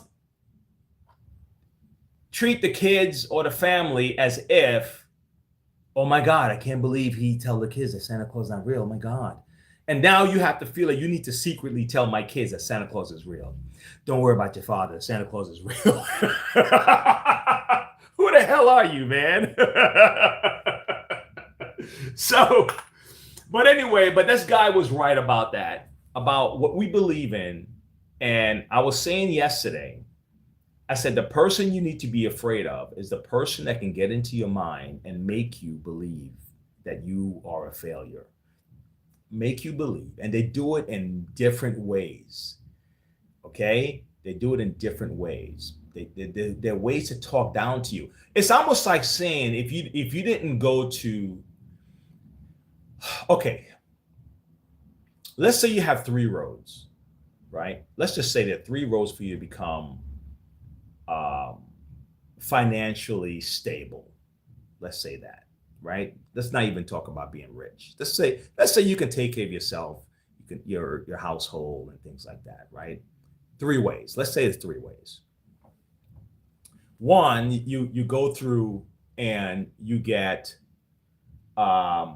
treat the kids or the family as if, oh my God, I can't believe he tell the kids that Santa Claus is not real. Oh my God. And now you have to feel like you need to secretly tell my kids that Santa Claus is real. Don't worry about your father. Santa Claus is real. Who the hell are you, man? So, but anyway, but this guy was right about that, about what we believe in. And I was saying yesterday, I said, the person you need to be afraid of is the person that can get into your mind and make you believe that you are a failure. Make you believe. And they do it in different ways. Okay? They do it in different ways. There are ways to talk down to you. It's almost like saying, if you didn't go to, okay, let's say you have 3 roads, right? Let's just say there are 3 roads for you to become financially stable. Let's say that, right? Let's not even talk about being rich. Let's say you can take care of yourself, your household and things like that, right? 3 ways. Let's say it's 3 ways. 1, you go through and you get a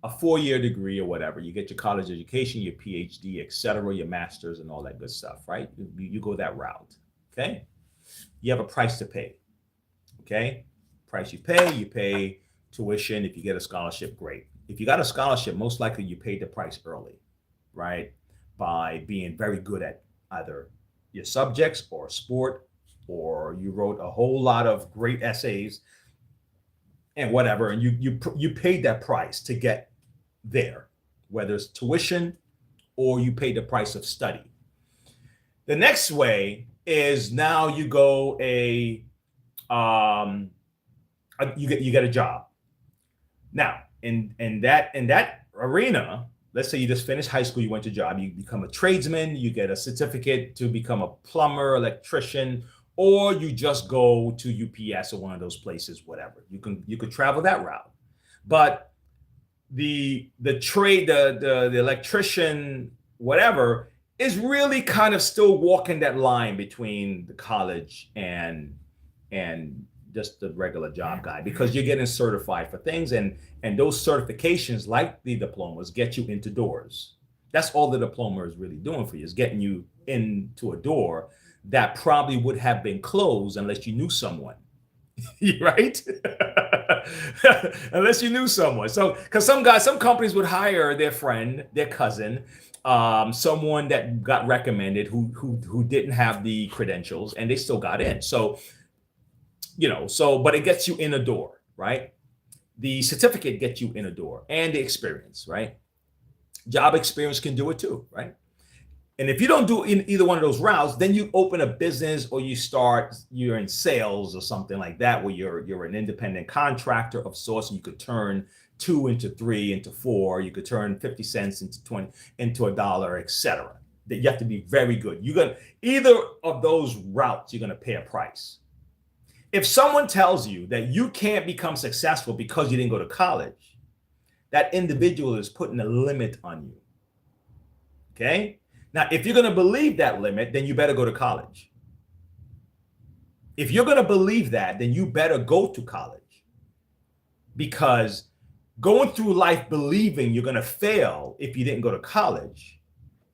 4-year degree or whatever. You get your college education, your PhD, etc., your master's, and all that good stuff, right? You go that route. Okay. You have a price to pay. Okay. Price you pay tuition. If you get a scholarship, great. If you got a scholarship, most likely you paid the price early, right? By being very good at either your subjects or sport, or you wrote a whole lot of great essays and whatever, and you paid that price to get there, whether it's tuition or you pay the price of study. The next way is now you go you get a job. Now in that arena, let's say you just finished high school, you went to job, you become a tradesman, you get a certificate to become a plumber, electrician, or you just go to UPS or one of those places, whatever. You could travel that route. But the trade, the electrician, whatever, is really kind of still walking that line between the college and just the regular job guy, because you're getting certified for things, and those certifications, like the diplomas, get you into doors. That's all the diploma is really doing for you, is getting you into a door that probably would have been closed unless you knew someone. Right? Unless you knew someone. So, because some companies would hire their friend, their cousin, someone that got recommended who didn't have the credentials, and they still got in. So, but it gets you in a door, right? The certificate gets you in a door, and the experience, right? Job experience can do it too, right? And if you don't do in either one of those routes, then you open a business, or you're in sales or something like that, where you're an independent contractor of sorts, and you could turn 2 into 3 into 4. You could turn 50 cents into 20 into $1, etc. That you have to be very good. Either of those routes, you're gonna pay a price. If someone tells you that you can't become successful because you didn't go to college, that individual is putting a limit on you. Okay? Now, if you're going to believe that limit, then you better go to college. If you're going to believe that, then you better go to college. Because going through life believing you're going to fail if you didn't go to college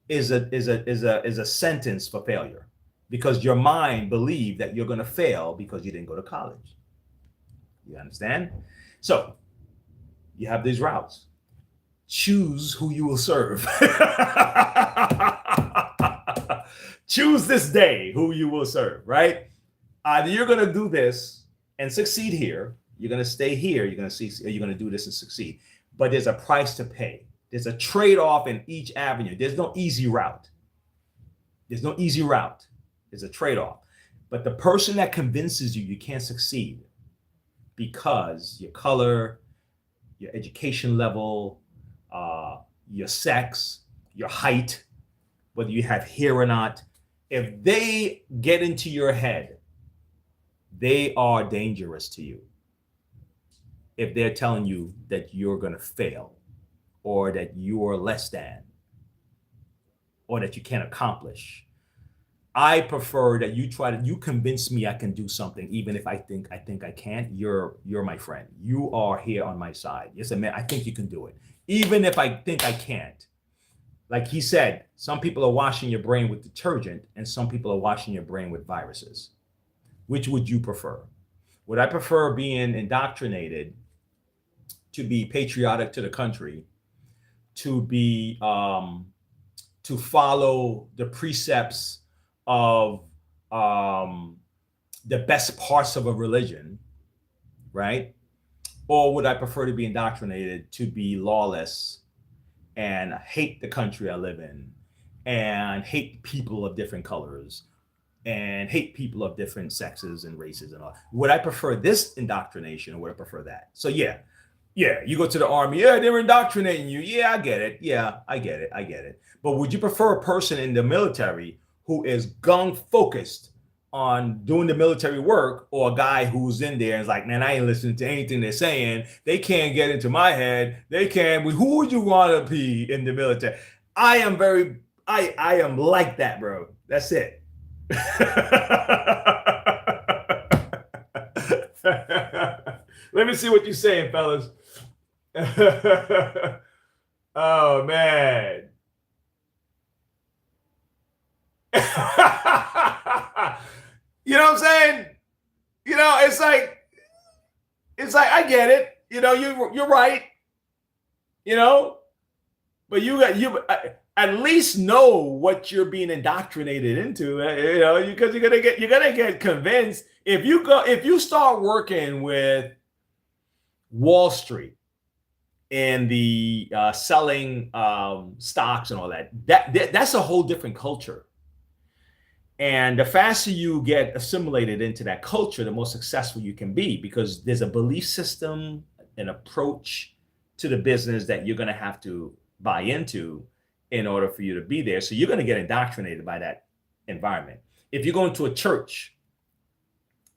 is a sentence for failure. Because your mind believed that you're going to fail because you didn't go to college. You understand? So you have these routes. Choose who you will serve. Choose this day who you will serve, right? Either you're going to do this and succeed here, you're going to stay here, you're going to do this and succeed. But there's a price to pay. There's a trade-off in each avenue. There's no easy route. There's no easy route. There's a trade-off. But the person that convinces you can't succeed because your color, your education level, your sex, your height, whether you have hair or not, if they get into your head, they are dangerous to you. If they're telling you that you're going to fail or that you are less than. or that you can't accomplish. I prefer that you convince me I can do something, even if I think I can't. You're my friend. You are here on my side. Yes, man, I think you can do it. Even if I think I can't. Like he said, some people are washing your brain with detergent and some people are washing your brain with viruses. Which would you prefer? Would I prefer being indoctrinated to be patriotic to the country, to be to follow the precepts of the best parts of a religion, right? Or would I prefer to be indoctrinated to be lawless and hate the country I live in and hate people of different colors and hate people of different sexes and races and all? Would I prefer this indoctrination or would I prefer that? So yeah, you go to the army. Yeah, they're indoctrinating you. Yeah, I get it. Yeah, I get it. But would you prefer a person in the military who is gung focused on doing the military work, or a guy who's in there and is like, man, I ain't listening to anything they're saying. They can't get into my head. They can't. Who would you want to be in the military? I am like that, bro. That's it. Let me see what you're saying, fellas. Oh, man. You know what I'm saying? You know, it's like I get it. You know, you're right. You know, but you at least know what you're being indoctrinated into. You know, because you're gonna get convinced if you start working with Wall Street and the selling stocks and all that. That's a whole different culture. And the faster you get assimilated into that culture, the more successful you can be, because there's a belief system, an approach to the business that you're going to have to buy into in order for you to be there. So you're going to get indoctrinated by that environment. If you go into a church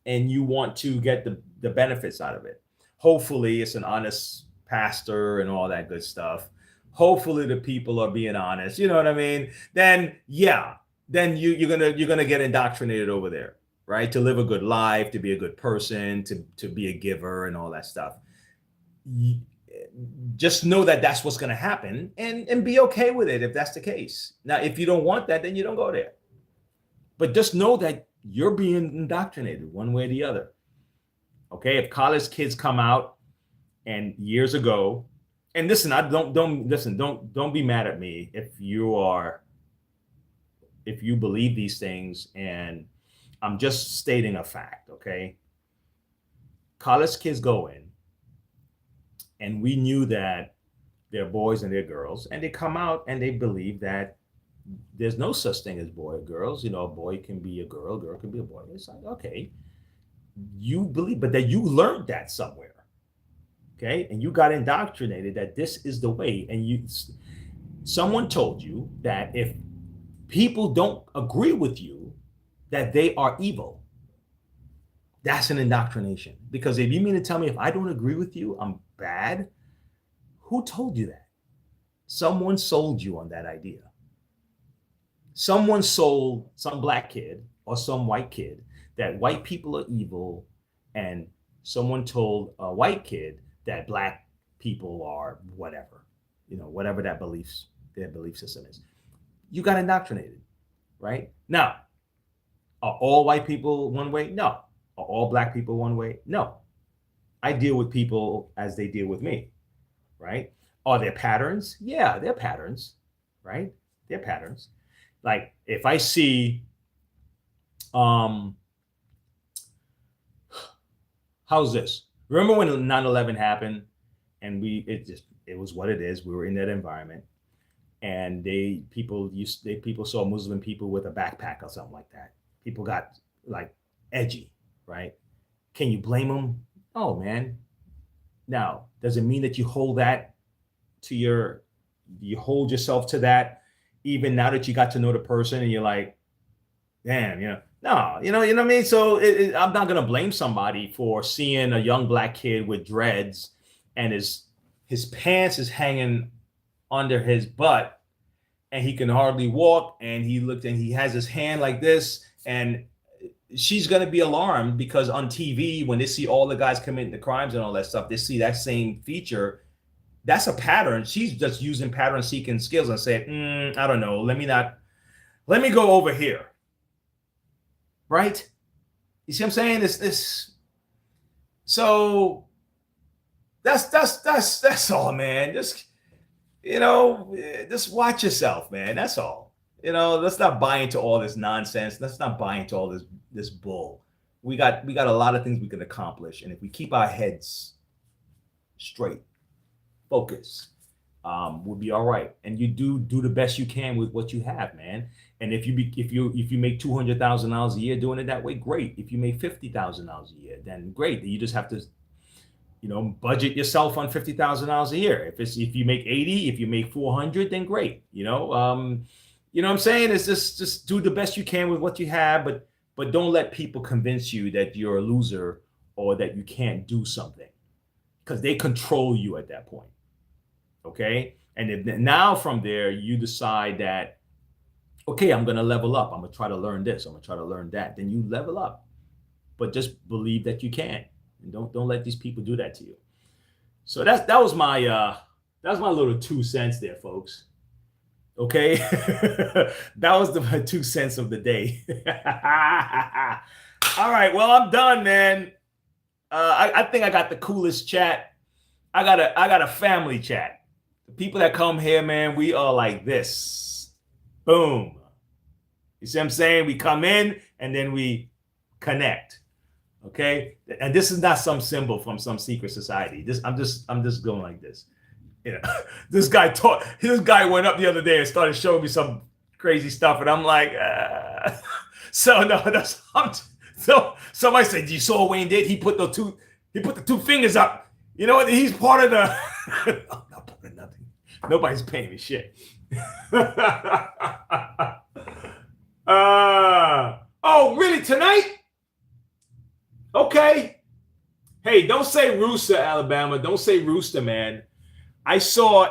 and you want to get the benefits out of it, hopefully it's an honest pastor and all that good stuff. Hopefully the people are being honest. You know what I mean? Then you're gonna get indoctrinated over there, right? To live a good life, to be a good person, to be a giver and all that stuff. Just know that that's what's gonna happen, and be okay with it if that's the case. Now, if you don't want that, then you don't go there. But just know that you're being indoctrinated one way or the other. Okay, if college kids come out and years ago, and listen, don't be mad at me if you believe these things, and I'm just stating a fact, okay? College kids go in, and we knew that they're boys and they're girls, and they come out and they believe that there's no such thing as boy or girls. You know, a boy can be a girl can be a boy. It's like, okay, you believe, but that you learned that somewhere, okay? And you got indoctrinated that this is the way, and someone told you that if people don't agree with you, that they are evil. That's an indoctrination. Because if you mean to tell me if I don't agree with you, I'm bad, who told you that? Someone sold you on that idea. Someone sold some black kid or some white kid that white people are evil, and someone told a white kid that black people are whatever, you know, whatever their belief system is. You got indoctrinated, right? Now, are all white people one way? No. Are all black people one way? No. I deal with people as they deal with me, right? Are there patterns? Yeah, there are patterns, right? There are patterns. Like if I see, how's this? Remember when 9/11 happened and it was what it is. We were in that environment. And people saw Muslim people with a backpack or something like that. People got like edgy, right? Can you blame them? Oh man. Now, does it mean that you hold yourself to that even now that you got to know the person and you're like, damn, you know, no, you know what I mean? So I'm not gonna blame somebody for seeing a young black kid with dreads and his pants is hanging under his butt, and he can hardly walk, and he looked and he has his hand like this, and she's going to be alarmed because on TV, when they see all the guys committing the crimes and all that stuff, they see that same feature. That's a pattern. She's just using pattern seeking skills and saying, I don't know, let me go over here. Right? You see what I'm saying? So that's all, man. Just, just watch yourself, man. That's all. Let's not buy into all this nonsense. Let's not buy into all this bull. We got a lot of things we can accomplish, and if we keep our heads straight, focus, we'll be all right. And you do the best you can with what you have, man. And if you make $200,000 a year doing it that way, great. If you make $50,000 a year, then great. You just have to, budget yourself on $50,000 a year. If you make 80, if you make 400, then great. You know what I'm saying? Is just do the best you can with what you have, but don't let people convince you that you're a loser or that you can't do something, because they control you at that point. Okay? And now from there, you decide that, okay, I'm going to level up. I'm going to try to learn this. I'm going to try to learn that. Then you level up, but just believe that you can, and don't let these people do that to you. So that was my little 2 cents there, folks. Okay. That was my 2 cents of the day. All right. Well, I'm done, man. I think I got the coolest chat. I got a family chat. The people that come here, man, we are like this. Boom. You see what I'm saying? We come in and then we connect. Okay. And this is not some symbol from some secret society. I'm just going like this. This guy went up the other day and started showing me some crazy stuff, and I'm like, so somebody said, you saw what Wayne did? He put the two fingers up. You know what? He's part of the I'm not part of nothing. Nobody's paying me shit. Oh, really? Tonight? Okay. Hey, don't say Rooster, Alabama. Don't say Rooster, man. I saw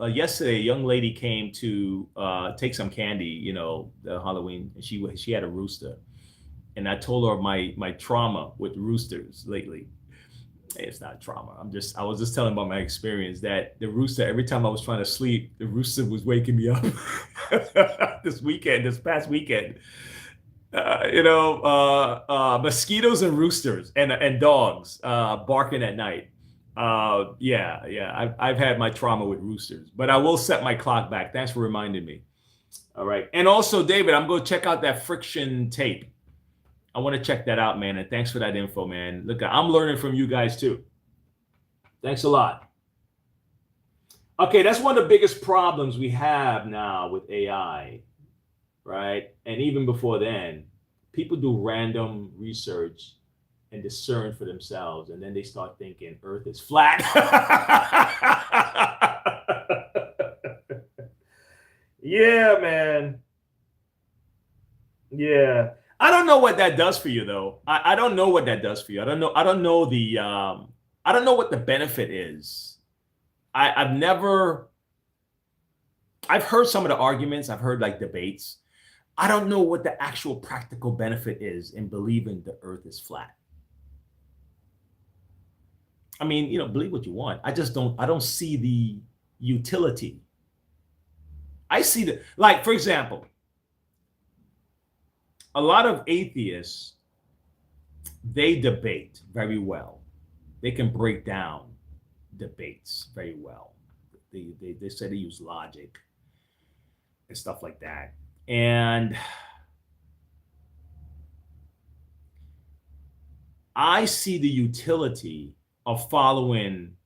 yesterday a young lady came to take some candy, the Halloween, and she had a rooster, and I told her my trauma with roosters lately. It's not trauma. I was just telling about my experience that the rooster, every time I was trying to sleep, the rooster was waking me up. This past weekend. Mosquitoes and roosters and dogs barking at night. I've had my trauma with roosters, but I will set my clock back. Thanks for reminding me. All right. And also, David, I'm going to check out that friction tape. I want to check that out, man. And thanks for that info, man. Look, I'm learning from you guys too. Thanks a lot. Okay. That's one of the biggest problems we have now with AI. Right? And even before then, people do random research and discern for themselves, and then they start thinking Earth is flat. Yeah, man. Yeah. I don't know what that does for you, though. I don't know what that does for you. I don't know what the benefit is. I've heard some of the arguments. I've heard like debates. I don't know what the actual practical benefit is in believing the Earth is flat. I mean, believe what you want. I don't see the utility. I see for example, a lot of atheists, they debate very well. They can break down debates very well. They say they use logic and stuff like that. And I see the utility of following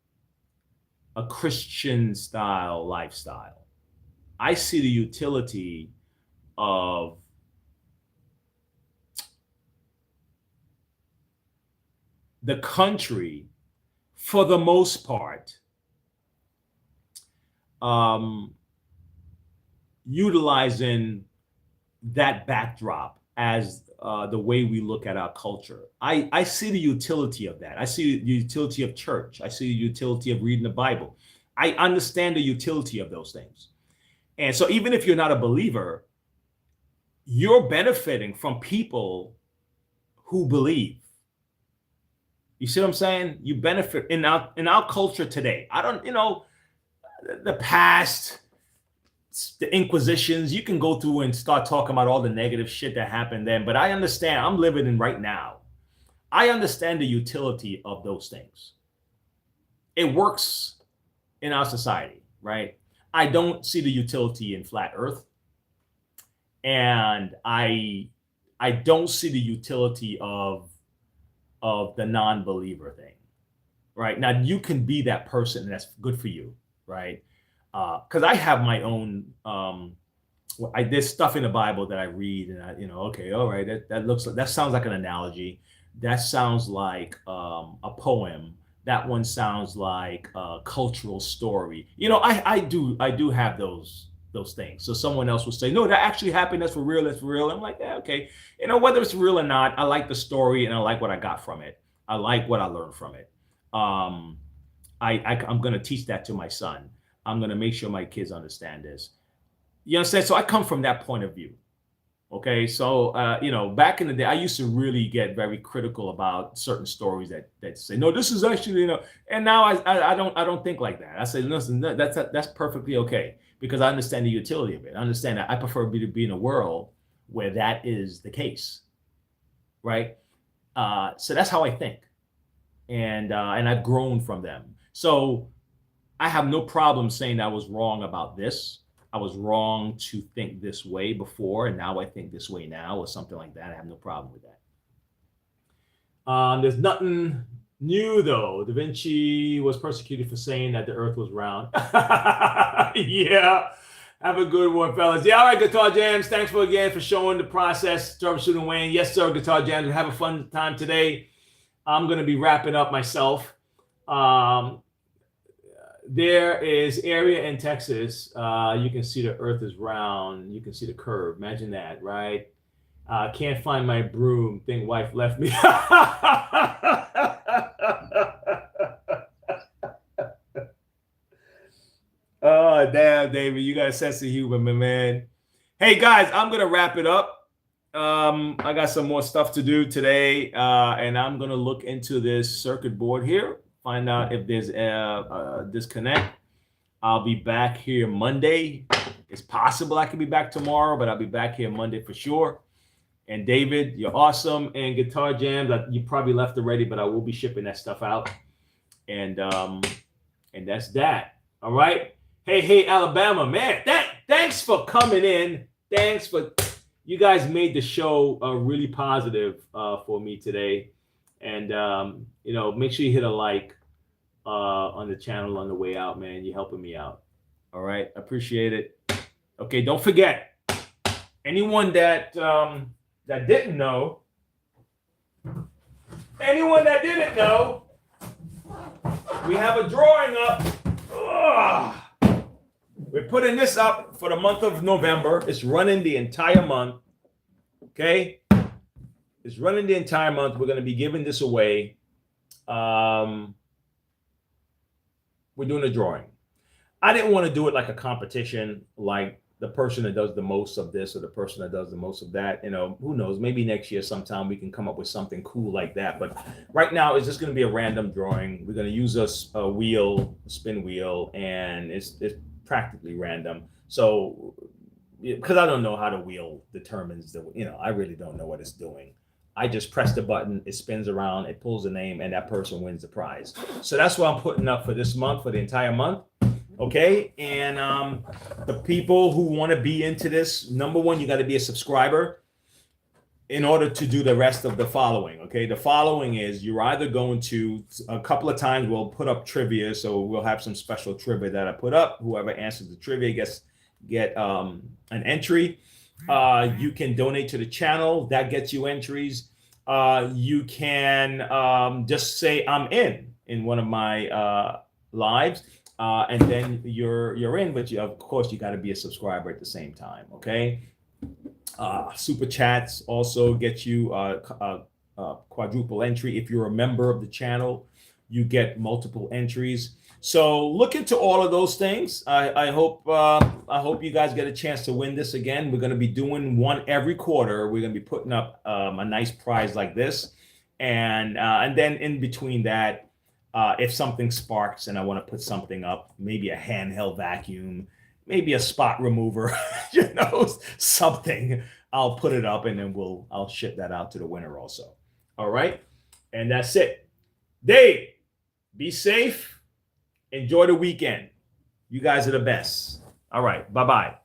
a Christian style lifestyle. I see the utility of the country, for the most part, utilizing that backdrop as the way we look at our culture. I see the utility of that. I see the utility of church. I see the utility of reading the Bible. I understand the utility of those things. And so even if you're not a believer, you're benefiting from people who believe. You see what I'm saying? You benefit in our culture today. I don't, the past, the Inquisitions, you can go through and start talking about all the negative shit that happened then, but I understand. I'm living in right now. I understand the utility of those things. It works in our society, right? I don't see the utility in flat earth. And I don't see the utility of the non-believer thing, right? Now you can be that person, and that's good for you, right? Because I have my own. There's stuff in the Bible that I read, and okay, all right, that sounds like an analogy. That sounds like a poem. That one sounds like a cultural story. I do have those things. So someone else will say, no, that actually happened. That's for real. That's for real. I'm like, yeah, okay. Whether it's real or not, I like the story and I like what I got from it. I like what I learned from it. I'm going to teach that to my son. I'm going to make sure my kids understand this. You understand? So I come from that point of view. Okay. So, back in the day, I used to really get very critical about certain stories that say, no, this is actually, and now I don't think like that. I say, listen, that's perfectly okay. Because I understand the utility of it. I understand that I prefer to be in a world where that is the case, right? So that's how I think, and I've grown from them. So I have no problem saying I was wrong about this. I was wrong to think this way before, and now I think this way now, or something like that. I have no problem with that. There's nothing new though. Da Vinci was persecuted for saying that the earth was round. Yeah. Have a good one, fellas. Yeah, all right, Guitar Jams. Thanks for showing the process. Troubleshooting Wayne. Yes, sir, Guitar Jams. Have a fun time today. I'm going to be wrapping up myself. There is area in Texas. You can see the earth is round. You can see the curve. Imagine that, right? Can't find my broom. Think wife left me. Oh, damn, David. You got a sense of humor, my man. Hey, guys, I'm going to wrap it up. I got some more stuff to do today, and I'm going to look into this circuit board here, find out if there's a disconnect. I'll be back here Monday. It's possible I could be back tomorrow, but I'll be back here Monday for sure. And David, you're awesome. And Guitar Jams, you probably left already, but I will be shipping that stuff out. And that's that. All right. Hey, Alabama, man. Thanks for coming in. Thanks for you guys made the show really positive for me today. And make sure you hit a like on the channel on the way out, man. You're helping me out. All right, appreciate it. Okay, don't forget, anyone that didn't know, we have a drawing up. Ugh. We're putting this up for the month of November. It's running the entire month. Okay? It's running the entire month. We're going to be giving this away. We're doing a drawing. I didn't want to do it like a competition, like the person that does the most of this or the person that does the most of that. Who knows? Maybe next year sometime we can come up with something cool like that. But right now it's just going to be a random drawing. We're going to use a spin wheel, and it's practically random. So because I don't know how the wheel determines I really don't know what it's doing. I just press the button, it spins around, it pulls the name, and that person wins the prize. So that's what I'm putting up for this month, for the entire month. Okay. And the people who want to be into this, number one, you got to be a subscriber in order to do the rest of the following. Okay. The following is you're either going to, a couple of times we'll put up trivia. So we'll have some special trivia that I put up. Whoever answers the trivia get an entry. You can donate to the channel. That gets you entries. You can just say I'm in one of my lives. And then you're in, but of course you got to be a subscriber at the same time. Okay. Super chats also get you quadruple entry if you're a member of the channel. you get multiple entries. So look into all of those things. I hope you guys get a chance to win this again. We're going to be doing one every quarter. We're going to be putting up a nice prize like this, and then in between that, if something sparks and I want to put something up, maybe a handheld vacuum, maybe a spot remover, something, I'll put it up and then I'll ship that out to the winner also. All right, and that's it. Dave, be safe. Enjoy the weekend. You guys are the best. All right. Bye-bye.